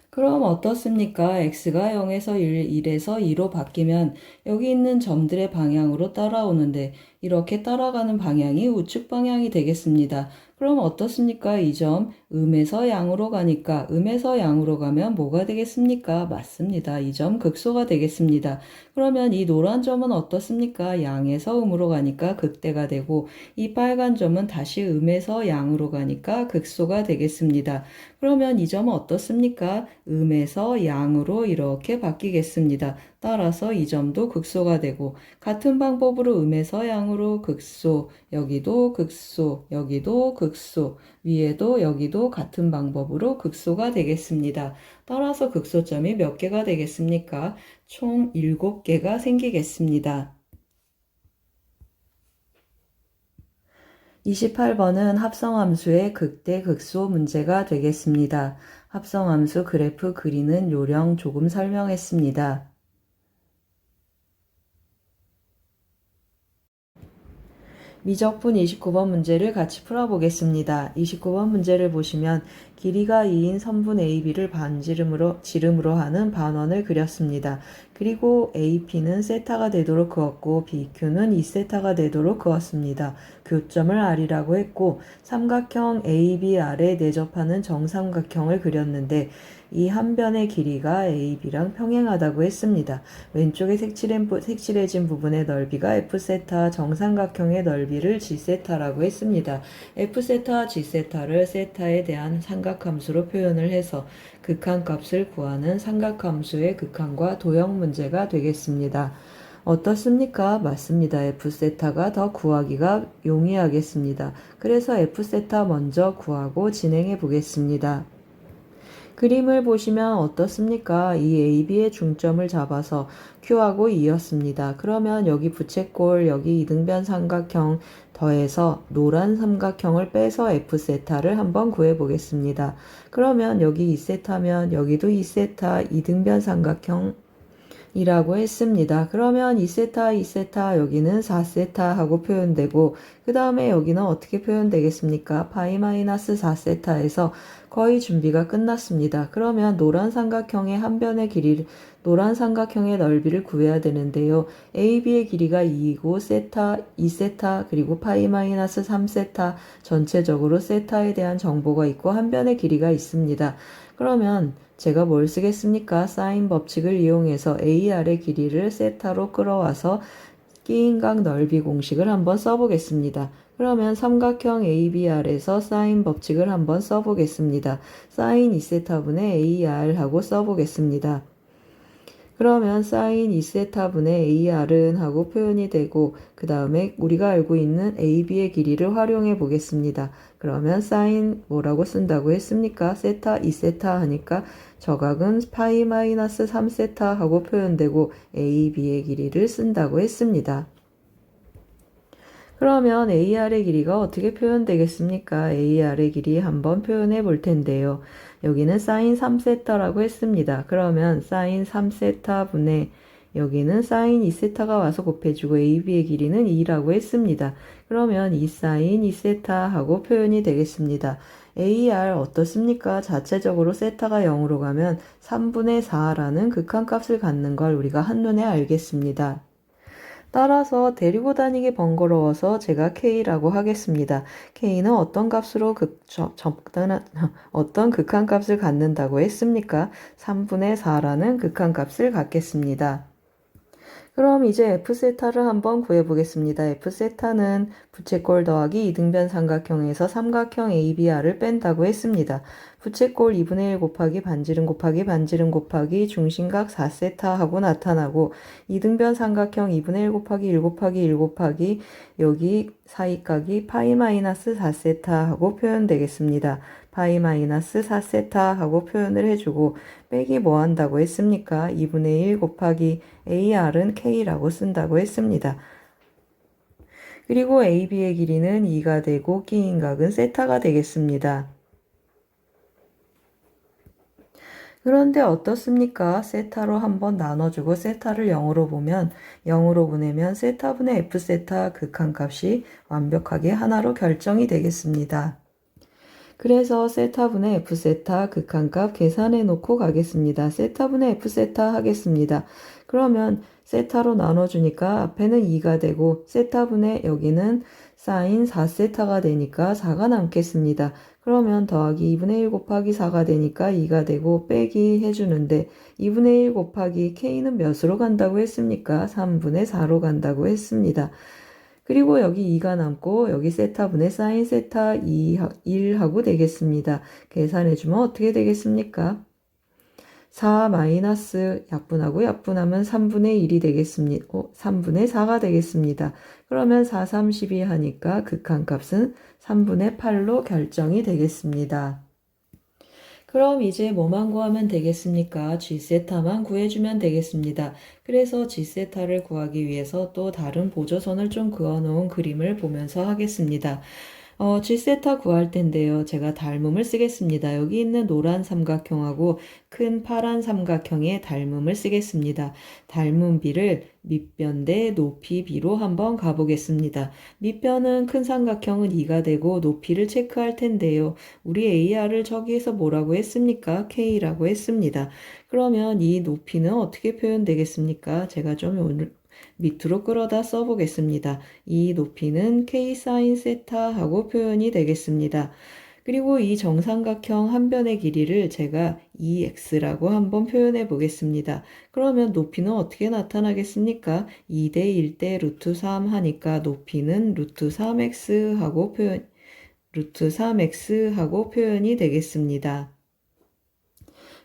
그럼 어떻습니까? x가 0에서 1에서 2로 바뀌면 여기 있는 점들의 방향으로 따라오는데 이렇게 따라가는 방향이 우측 방향이 되겠습니다. 그럼 어떻습니까? 이 점 음에서 양으로 가니까 음에서 양으로 가면 뭐가 되겠습니까? 맞습니다. 이 점 극소가 되겠습니다. 그러면 이 노란 점은 어떻습니까? 양에서 음으로 가니까 극대가 되고 이 빨간 점은 다시 음에서 양으로 가니까 극소가 되겠습니다. 그러면 이 점은 어떻습니까? 음에서 양으로 이렇게 바뀌겠습니다. 따라서 이 점도 극소가 되고 같은 방법으로 음에서 양으로 극소, 여기도 극소, 여기도 극소, 위에도 여기도 같은 방법으로 극소가 되겠습니다. 따라서 극소점이 몇 개가 되겠습니까? 총 7개가 생기겠습니다. 28번은 합성함수의 극대 극소 문제가 되겠습니다. 합성함수 그래프 그리는 요령 조금 설명했습니다. 미적분 29번 문제를 같이 풀어보겠습니다. 29번 문제를 보시면 길이가 2인 선분 AB를 지름으로 하는 반원을 그렸습니다. 그리고 AP는 세타가 되도록 그었고 BQ는 2세타가 되도록 그었습니다. 교점을 R이라고 했고 삼각형 ABR에 내접하는 정삼각형을 그렸는데 이 한 변의 길이가 AB랑 평행하다고 했습니다. 왼쪽에 색칠해진 부분의 넓이가 F세타, 정삼각형의 넓이를 G세타라고 했습니다. F세타, G세타를 세타에 대한 삼각함수로 표현을 해서 극한값을 구하는 삼각함수의 극한과 도형 문제가 되겠습니다. 어떻습니까? 맞습니다. F세타가 더 구하기가 용이하겠습니다. 그래서 F세타 먼저 구하고 진행해 보겠습니다. 그림을 보시면 어떻습니까? 이 AB의 중점을 잡아서 Q하고 이었습니다. 그러면 여기 부채꼴, 여기 이등변 삼각형 더해서 노란 삼각형을 빼서 F세타를 한번 구해보겠습니다. 그러면 여기 2세타면 여기도 2세타 이등변 삼각형 이라고 했습니다. 그러면 2세타, 2세타, 여기는 4세타 하고 표현되고 그 다음에 여기는 어떻게 표현되겠습니까? 파이 마이너스 4세타에서 거의 준비가 끝났습니다. 그러면 노란 삼각형의 한 변의 노란 삼각형의 넓이를 구해야 되는데요. AB의 길이가 2이고 세타, 2세타, 그리고 파이 마이너스 3세타 전체적으로 세타에 대한 정보가 있고 한 변의 길이가 있습니다. 그러면 제가 뭘 쓰겠습니까? 사인 법칙을 이용해서 AR의 길이를 세타로 끌어와서 끼인각 넓이 공식을 한번 써보겠습니다. 그러면 삼각형 ABR에서 사인 법칙을 한번 써보겠습니다. 사인 2세타분의 AR 하고 써보겠습니다. 그러면 사인 2세타분의 AR은 하고 표현이 되고 그 다음에 우리가 알고 있는 AB의 길이를 활용해 보겠습니다. 그러면 사인 뭐라고 쓴다고 했습니까? 세타 2세타 하니까 저각은 파이 마이너스 3세타 하고 표현되고 AB의 길이를 쓴다고 했습니다. 그러면 AR의 길이가 어떻게 표현되겠습니까? AR의 길이 한번 표현해 볼 텐데요. 여기는 사인 3세타라고 했습니다. 그러면 사인 3세타 분의 여기는 사인 2세타가 와서 곱해주고 AB의 길이는 2라고 했습니다. 그러면 2 사인 2세타 하고 표현이 되겠습니다. AR 어떻습니까? 자체적으로 세타가 0으로 가면 3분의 4라는 극한값을 갖는 걸 우리가 한눈에 알겠습니다. 따라서 데리고 다니기 번거로워서 제가 K라고 하겠습니다. K는 어떤 값으로 어떤 극한값을 갖는다고 했습니까? 3분의 4라는 극한값을 갖겠습니다. 그럼 이제 F세타를 한번 구해보겠습니다. F세타는 부채꼴 더하기 이등변 삼각형에서 삼각형 ABR을 뺀다고 했습니다. 부채꼴 2분의 1 곱하기 반지름 곱하기 반지름 곱하기 중심각 4세타 하고 나타나고 이등변 삼각형 2분의 1 곱하기 1 곱하기 1 곱하기 여기 사이각이 파이 마이너스 4세타 하고 표현되겠습니다. 파이 마이너스 4세타 하고 표현을 해주고 빼기 뭐 한다고 했습니까? 2분의 1 곱하기 AR은 K라고 쓴다고 했습니다. 그리고 AB의 길이는 2가 되고 끼인각은 세타가 되겠습니다. 그런데 어떻습니까? 세타로 한번 나눠주고 세타를 0으로 보면 0으로 보내면 세타분의 F세타 극한값이 완벽하게 하나로 결정이 되겠습니다. 그래서 세타분의 F세타 극한값 계산해 놓고 가겠습니다. 세타분의 F세타 하겠습니다. 그러면 세타로 나눠주니까 앞에는 2가 되고 세타분의 여기는 사인 4세타가 되니까 4가 남겠습니다. 그러면 더하기 2분의 1 곱하기 4가 되니까 2가 되고 빼기 해주는데 2분의 1 곱하기 k는 몇으로 간다고 했습니까? 3분의 4로 간다고 했습니다. 그리고 여기 2가 남고 여기 세타분의 사인 세타 1하고 되겠습니다. 계산해주면 어떻게 되겠습니까? 4 마이너스 약분하고 약분하면 3분의 1이 되겠습니다. 3분의 4가 되겠습니다. 그러면 4, 32 하니까 극한값은 3분의 8로 결정이 되겠습니다. 그럼 이제 뭐만 구하면 되겠습니까? G세타만 구해주면 되겠습니다. 그래서 G세타를 구하기 위해서 또 다른 보조선을 좀 그어놓은 그림을 보면서 하겠습니다. G세타 구할 텐데요. 제가 닮음을 쓰겠습니다. 여기 있는 노란 삼각형하고 큰 파란 삼각형의 닮음을 쓰겠습니다. 닮음 비를 밑변 대 높이 비로 한번 가보겠습니다. 밑변은 큰 삼각형은 2가 되고 높이를 체크할 텐데요. 우리 AR을 저기에서 뭐라고 했습니까? K라고 했습니다. 그러면 이 높이는 어떻게 표현되겠습니까? 제가 좀 오늘 밑으로 끌어다 써보겠습니다. 이 높이는 K 사인 세타 하고 표현이 되겠습니다. 그리고 이 정삼각형 한 변의 길이를 제가 2x라고 한번 표현해 보겠습니다. 그러면 높이는 어떻게 나타나겠습니까? 2대 1대 루트 3 하니까 높이는 루트 3x 하고 루트 3x 하고 표현이 되겠습니다.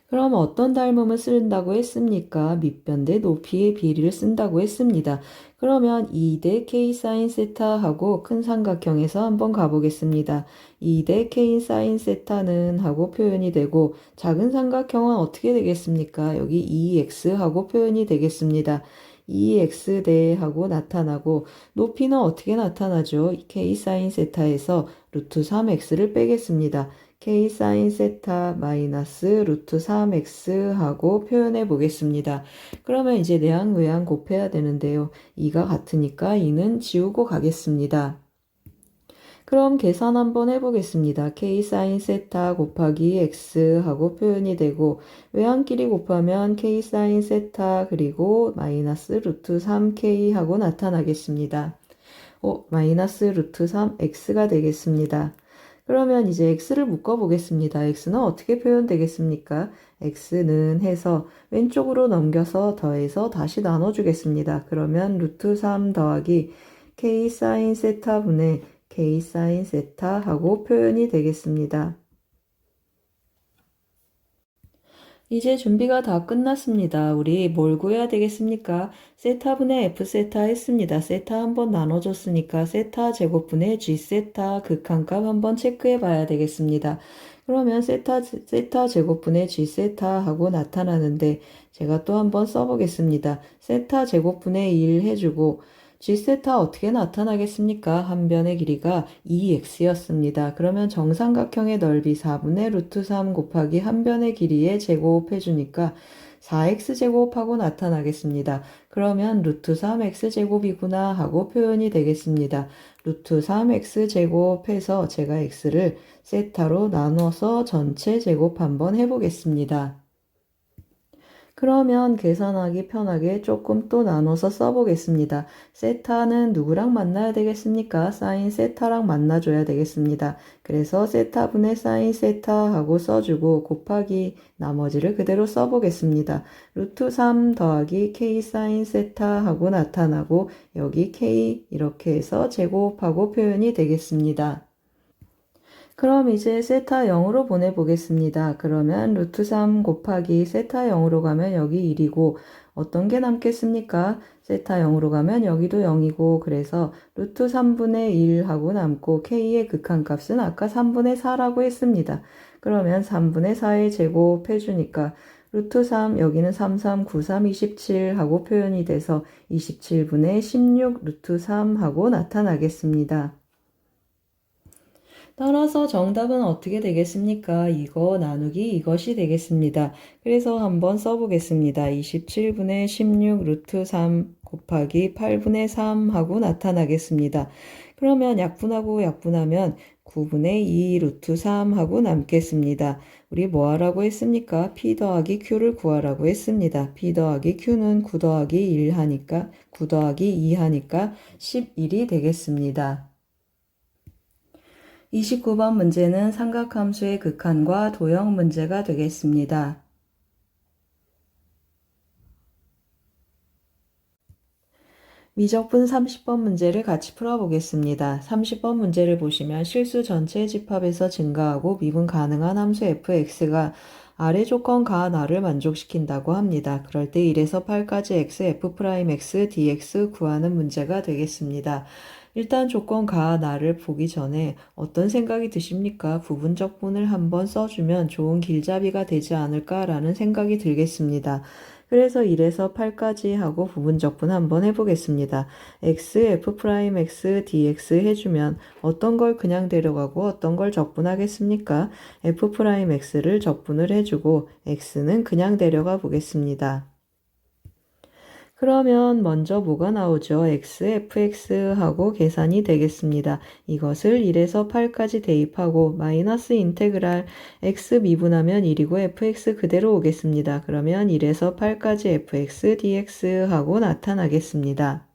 그럼 어떤 닮음을 쓴다고 했습니까? 밑변 대 높이의 비례를 쓴다고 했습니다. 그러면 2 대 k 사인 세타 하고 큰 삼각형에서 한번 가보겠습니다. 2 대 k 사인 세타는 하고 표현이 되고 작은 삼각형은 어떻게 되겠습니까? 여기 2x 하고 표현이 되겠습니다. 2x 대 하고 나타나고 높이는 어떻게 나타나죠? k 사인 세타에서 루트 3x를 빼겠습니다. k 사인 세타 마이너스 루트 3x 하고 표현해 보겠습니다. 그러면 이제 내항 외항 곱해야 되는데요. 2가 같으니까 2는 지우고 가겠습니다. 그럼 계산 한번 해보겠습니다. k 사인 세타 곱하기 x 하고 표현이 되고 외항끼리 곱하면 k 사인 세타 그리고 마이너스 루트 3k 하고 나타나겠습니다. 마이너스 루트 3x가 되겠습니다. 그러면 이제 x를 묶어보겠습니다. x는 어떻게 표현되겠습니까? x는 해서 왼쪽으로 넘겨서 더해서 다시 나눠주겠습니다. 그러면 루트 3 더하기 k 사인 세타 분의 k 사인 세타 하고 표현이 되겠습니다. 이제 준비가 다 끝났습니다. 우리 뭘 구해야 되겠습니까? 세타분의 F세타 했습니다. 세타 한번 나눠줬으니까 세타 제곱분의 G세타 극한값 한번 체크해 봐야 되겠습니다. 그러면 세타 제곱분의 G세타 하고 나타나는데 제가 또 한번 써보겠습니다. 세타 제곱분의 1 해주고 G세타 어떻게 나타나겠습니까? 한 변의 길이가 2x였습니다. 그러면 정삼각형의 넓이 4분의 루트 3 곱하기 한 변의 길이의 제곱해주니까 4x제곱하고 나타나겠습니다. 그러면 루트 3x제곱이구나 하고 표현이 되겠습니다. 루트 3x제곱해서 제가 x를 세타로 나눠서 전체 제곱 한번 해보겠습니다. 그러면 계산하기 편하게 조금 또 나눠서 써보겠습니다. 세타는 누구랑 만나야 되겠습니까? 사인 세타랑 만나줘야 되겠습니다. 그래서 세타분의 사인 세타 하고 써주고 곱하기 나머지를 그대로 써보겠습니다. 루트 3 더하기 k 사인 세타 하고 나타나고 여기 k 이렇게 해서 제곱하고 표현이 되겠습니다. 그럼 이제 세타 0으로 보내보겠습니다. 그러면 루트 3 곱하기 세타 0으로 가면 여기 1이고 어떤 게 남겠습니까? 세타 0으로 가면 여기도 0이고 그래서 루트 3분의 1 하고 남고 k의 극한값은 아까 3분의 4라고 했습니다. 그러면 3분의 4의 제곱 해주니까 루트 3 여기는 3, 3, 9, 3, 27 하고 표현이 돼서 27분의 16 루트 3 하고 나타나겠습니다. 따라서 정답은 어떻게 되겠습니까? 이거 나누기 이것이 되겠습니다. 그래서 한번 써보겠습니다. 27분의 16 루트 3 곱하기 8분의 3 하고 나타나겠습니다. 그러면 약분하고 약분하면 9분의 2 루트 3 하고 남겠습니다. 우리 뭐 하라고 했습니까? P 더하기 Q를 구하라고 했습니다. P 더하기 Q는 9 더하기 1 하니까 9 더하기 2 하니까 11이 되겠습니다. 29번 문제는 삼각함수의 극한과 도형 문제가 되겠습니다. 미적분 30번 문제를 같이 풀어보겠습니다. 30번 문제를 보시면 실수 전체 집합에서 증가하고 미분 가능한 함수 fx가 아래 조건 가 나를 만족시킨다고 합니다. 그럴 때 1에서 8까지 x, f'x, dx 구하는 문제가 되겠습니다. 일단 조건 가 나를 보기 전에 어떤 생각이 드십니까? 부분적분을 한번 써주면 좋은 길잡이가 되지 않을까라는 생각이 들겠습니다. 그래서 1에서 8까지 하고 부분적분 한번 해보겠습니다. x, f'x, dx 해주면 어떤 걸 그냥 데려가고 어떤 걸 적분하겠습니까? f'x를 적분을 해주고 x는 그냥 데려가 보겠습니다. 그러면 먼저 뭐가 나오죠? x, fx 하고 계산이 되겠습니다. 이것을 1에서 8까지 대입하고 마이너스 인테그랄 x 미분하면 1이고 fx 그대로 오겠습니다. 그러면 1에서 8까지 fx dx 하고 나타나겠습니다.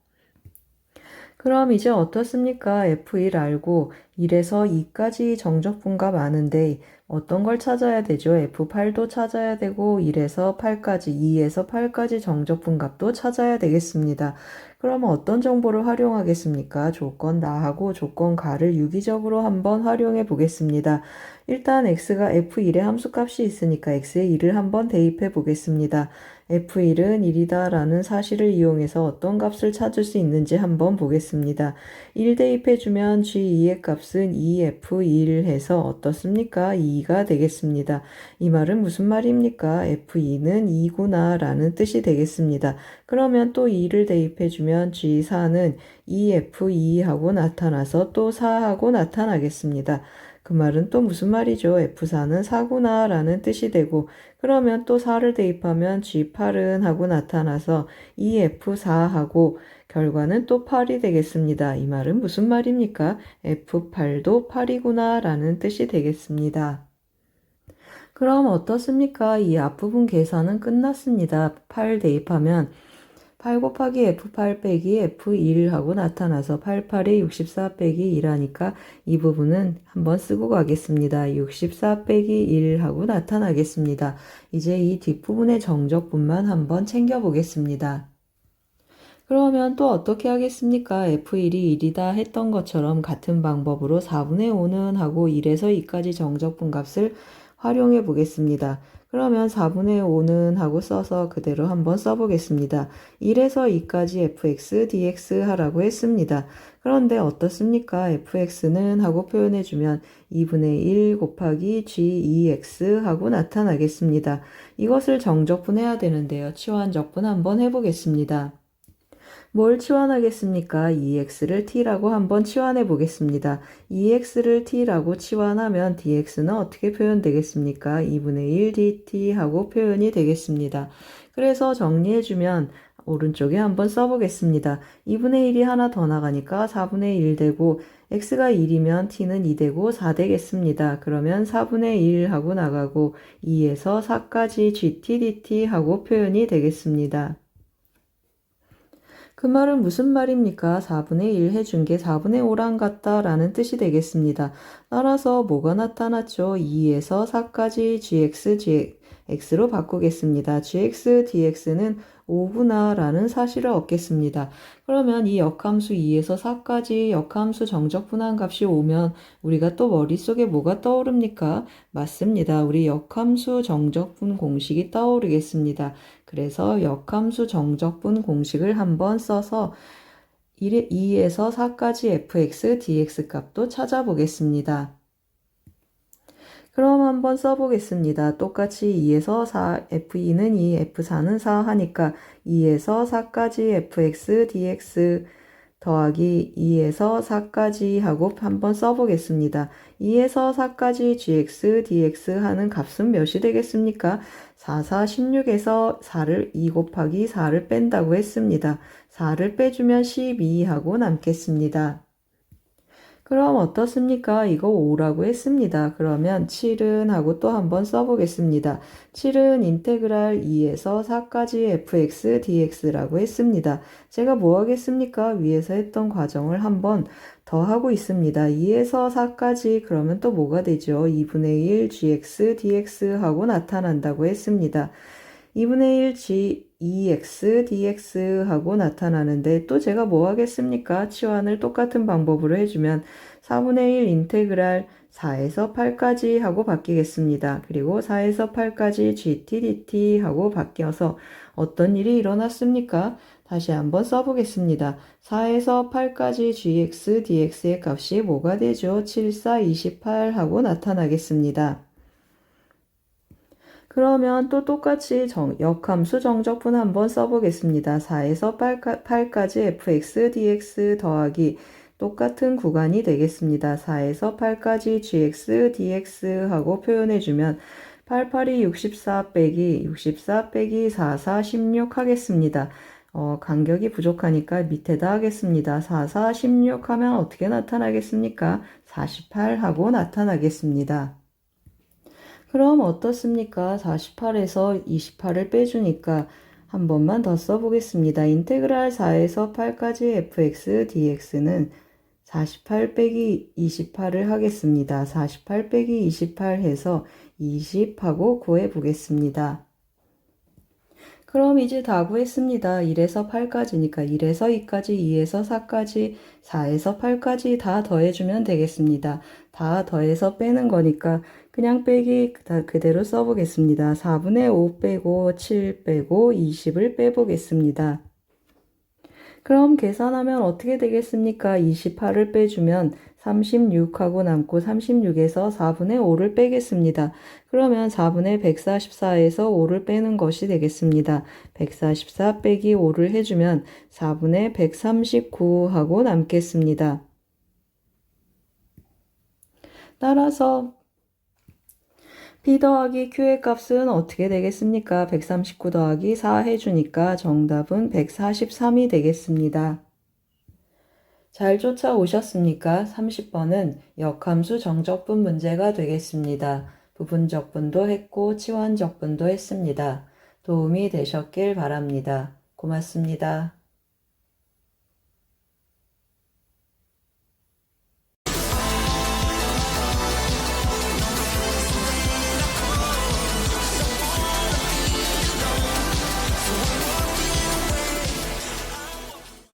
그럼 이제 어떻습니까? F1 알고 1에서 2까지 정적분가 많은데 어떤 걸 찾아야 되죠? F8도 찾아야 되고 1에서 8까지, 2에서 8까지 정적분값도 찾아야 되겠습니다. 그러면 어떤 정보를 활용하겠습니까? 조건 나하고 조건 가를 유기적으로 한번 활용해 보겠습니다. 일단 x가 f1의 함수값이 있으니까 x에 1을 한번 대입해 보겠습니다. f1은 1이다 라는 사실을 이용해서 어떤 값을 찾을 수 있는지 한번 보겠습니다. 1 대입해주면 g2의 값은 2f1 해서 어떻습니까? 2가 되겠습니다. 이 말은 무슨 말입니까? f2는 2구나 라는 뜻이 되겠습니다. 그러면 또 2를 대입해주면 g4는 2f2 하고 나타나서 또 4 하고 나타나겠습니다. 그 말은 또 무슨 말이죠? F4는 4구나 라는 뜻이 되고 그러면 또 4를 대입하면 G8은 하고 나타나서 2F4 하고 결과는 또 8이 되겠습니다. 이 말은 무슨 말입니까? F8도 8이구나 라는 뜻이 되겠습니다. 그럼 어떻습니까? 이 앞부분 계산은 끝났습니다. 8 대입하면 8 곱하기 F8 빼기 F1 하고 나타나서 88에 64 빼기 1하니까 이 부분은 한번 쓰고 가겠습니다. 64 빼기 1 하고 나타나겠습니다. 이제 이 뒷부분의 정적분만 한번 챙겨보겠습니다. 그러면 또 어떻게 하겠습니까? F1이 1이다 했던 것처럼 같은 방법으로 4분의 5는 하고 1에서 2까지 정적분 값을 활용해 보겠습니다. 그러면 4분의 5는 하고 써서 그대로 한번 써보겠습니다. 1에서 2까지 fx, dx 하라고 했습니다. 그런데 어떻습니까? fx는 하고 표현해주면 2분의 1 곱하기 g2x 하고 나타나겠습니다. 이것을 정적분해야 되는데요. 치환적분 한번 해보겠습니다. 뭘 치환하겠습니까? 2x를 t라고 한번 치환해 보겠습니다. 2x를 t라고 치환하면 dx는 어떻게 표현되겠습니까? 2분의 1 dt 하고 표현이 되겠습니다. 그래서 정리해주면 오른쪽에 한번 써보겠습니다. 2분의 1이 하나 더 나가니까 4분의 1 되고 x가 1이면 t는 2 되고 4 되겠습니다. 그러면 4분의 1 하고 나가고 2에서 4까지 gt dt 하고 표현이 되겠습니다. 그 말은 무슨 말입니까? 4분의 1 해준 게 4분의 5랑 같다 라는 뜻이 되겠습니다. 따라서 뭐가 나타났죠? 2에서 4까지 gx, gx로 바꾸겠습니다. gx, dx는 5구나 라는 사실을 얻겠습니다. 그러면 이 역함수 2에서 4까지 역함수 정적분한 값이 오면 우리가 또 머릿속에 뭐가 떠오릅니까? 맞습니다. 우리 역함수 정적분 공식이 떠오르겠습니다. 그래서 역함수 정적분 공식을 한번 써서 2에서 4까지 fx, dx 값도 찾아보겠습니다. 그럼 한번 써보겠습니다. 똑같이 2에서 4, f2는 2, f4는 4 하니까 2에서 4까지 fx, dx 더하기 2에서 4까지 하고 한번 써보겠습니다. 2에서 4까지 gx, dx 하는 값은 몇이 되겠습니까? 4, 4, 16에서 4를 2 곱하기 4를 뺀다고 했습니다. 4를 빼주면 12 하고 남겠습니다. 그럼 어떻습니까? 이거 5라고 했습니다. 그러면 7은 하고 또 한번 써보겠습니다. 7은 인테그랄 2에서 4까지 fx dx라고 했습니다. 제가 뭐 하겠습니까? 위에서 했던 과정을 한번 더 하고 있습니다. 2에서 4까지 그러면 또 뭐가 되죠? 2분의 1 gx dx 하고 나타난다고 했습니다. 2분의 1 2x dx 하고 나타나는데 또 제가 뭐 하겠습니까? 치환을 똑같은 방법으로 해주면 4분의 1 인테그랄 4에서 8까지 하고 바뀌겠습니다. 그리고 4에서 8까지 gt dt 하고 바뀌어서 어떤 일이 일어났습니까? 다시 한번 써보겠습니다. 4에서 8까지 gx dx의 값이 뭐가 되죠? 7, 4, 28 하고 나타나겠습니다. 그러면 또 똑같이 역함수 정적분 한번 써보겠습니다. 4에서 8까지 fx dx 더하기 똑같은 구간이 되겠습니다. 4에서 8까지 gx dx 하고 표현해주면 88이 64 빼기 64 빼기 44 16 하겠습니다. 간격이 부족하니까 밑에다 하겠습니다. 44 16 하면 어떻게 나타나겠습니까? 48 하고 나타나겠습니다. 그럼 어떻습니까? 48에서 28을 빼주니까 한 번만 더 써보겠습니다. 인테그랄 4에서 8까지 fx dx는 48 빼기 28을 하겠습니다. 48 빼기 28 해서 20 하고 구해보겠습니다. 그럼 이제 다 구했습니다. 1에서 8까지니까 1에서 2까지, 2에서 4까지, 4에서 8까지 다 더해주면 되겠습니다. 다 더해서 빼는 거니까 그냥 빼기 그대로 써보겠습니다. 4분의 5 빼고 7 빼고 20을 빼보겠습니다. 그럼 계산하면 어떻게 되겠습니까? 28을 빼주면 36하고 남고 36에서 4분의 5를 빼겠습니다. 그러면 4분의 144에서 5를 빼는 것이 되겠습니다. 144 빼기 5를 해주면 4분의 139 하고 남겠습니다. 따라서 P 더하기 Q의 값은 어떻게 되겠습니까? 139 더하기 4 해주니까 정답은 143이 되겠습니다. 잘 쫓아오셨습니까? 30번은 역함수 정적분 문제가 되겠습니다. 부분적분도 했고 치환적분도 했습니다. 도움이 되셨길 바랍니다. 고맙습니다.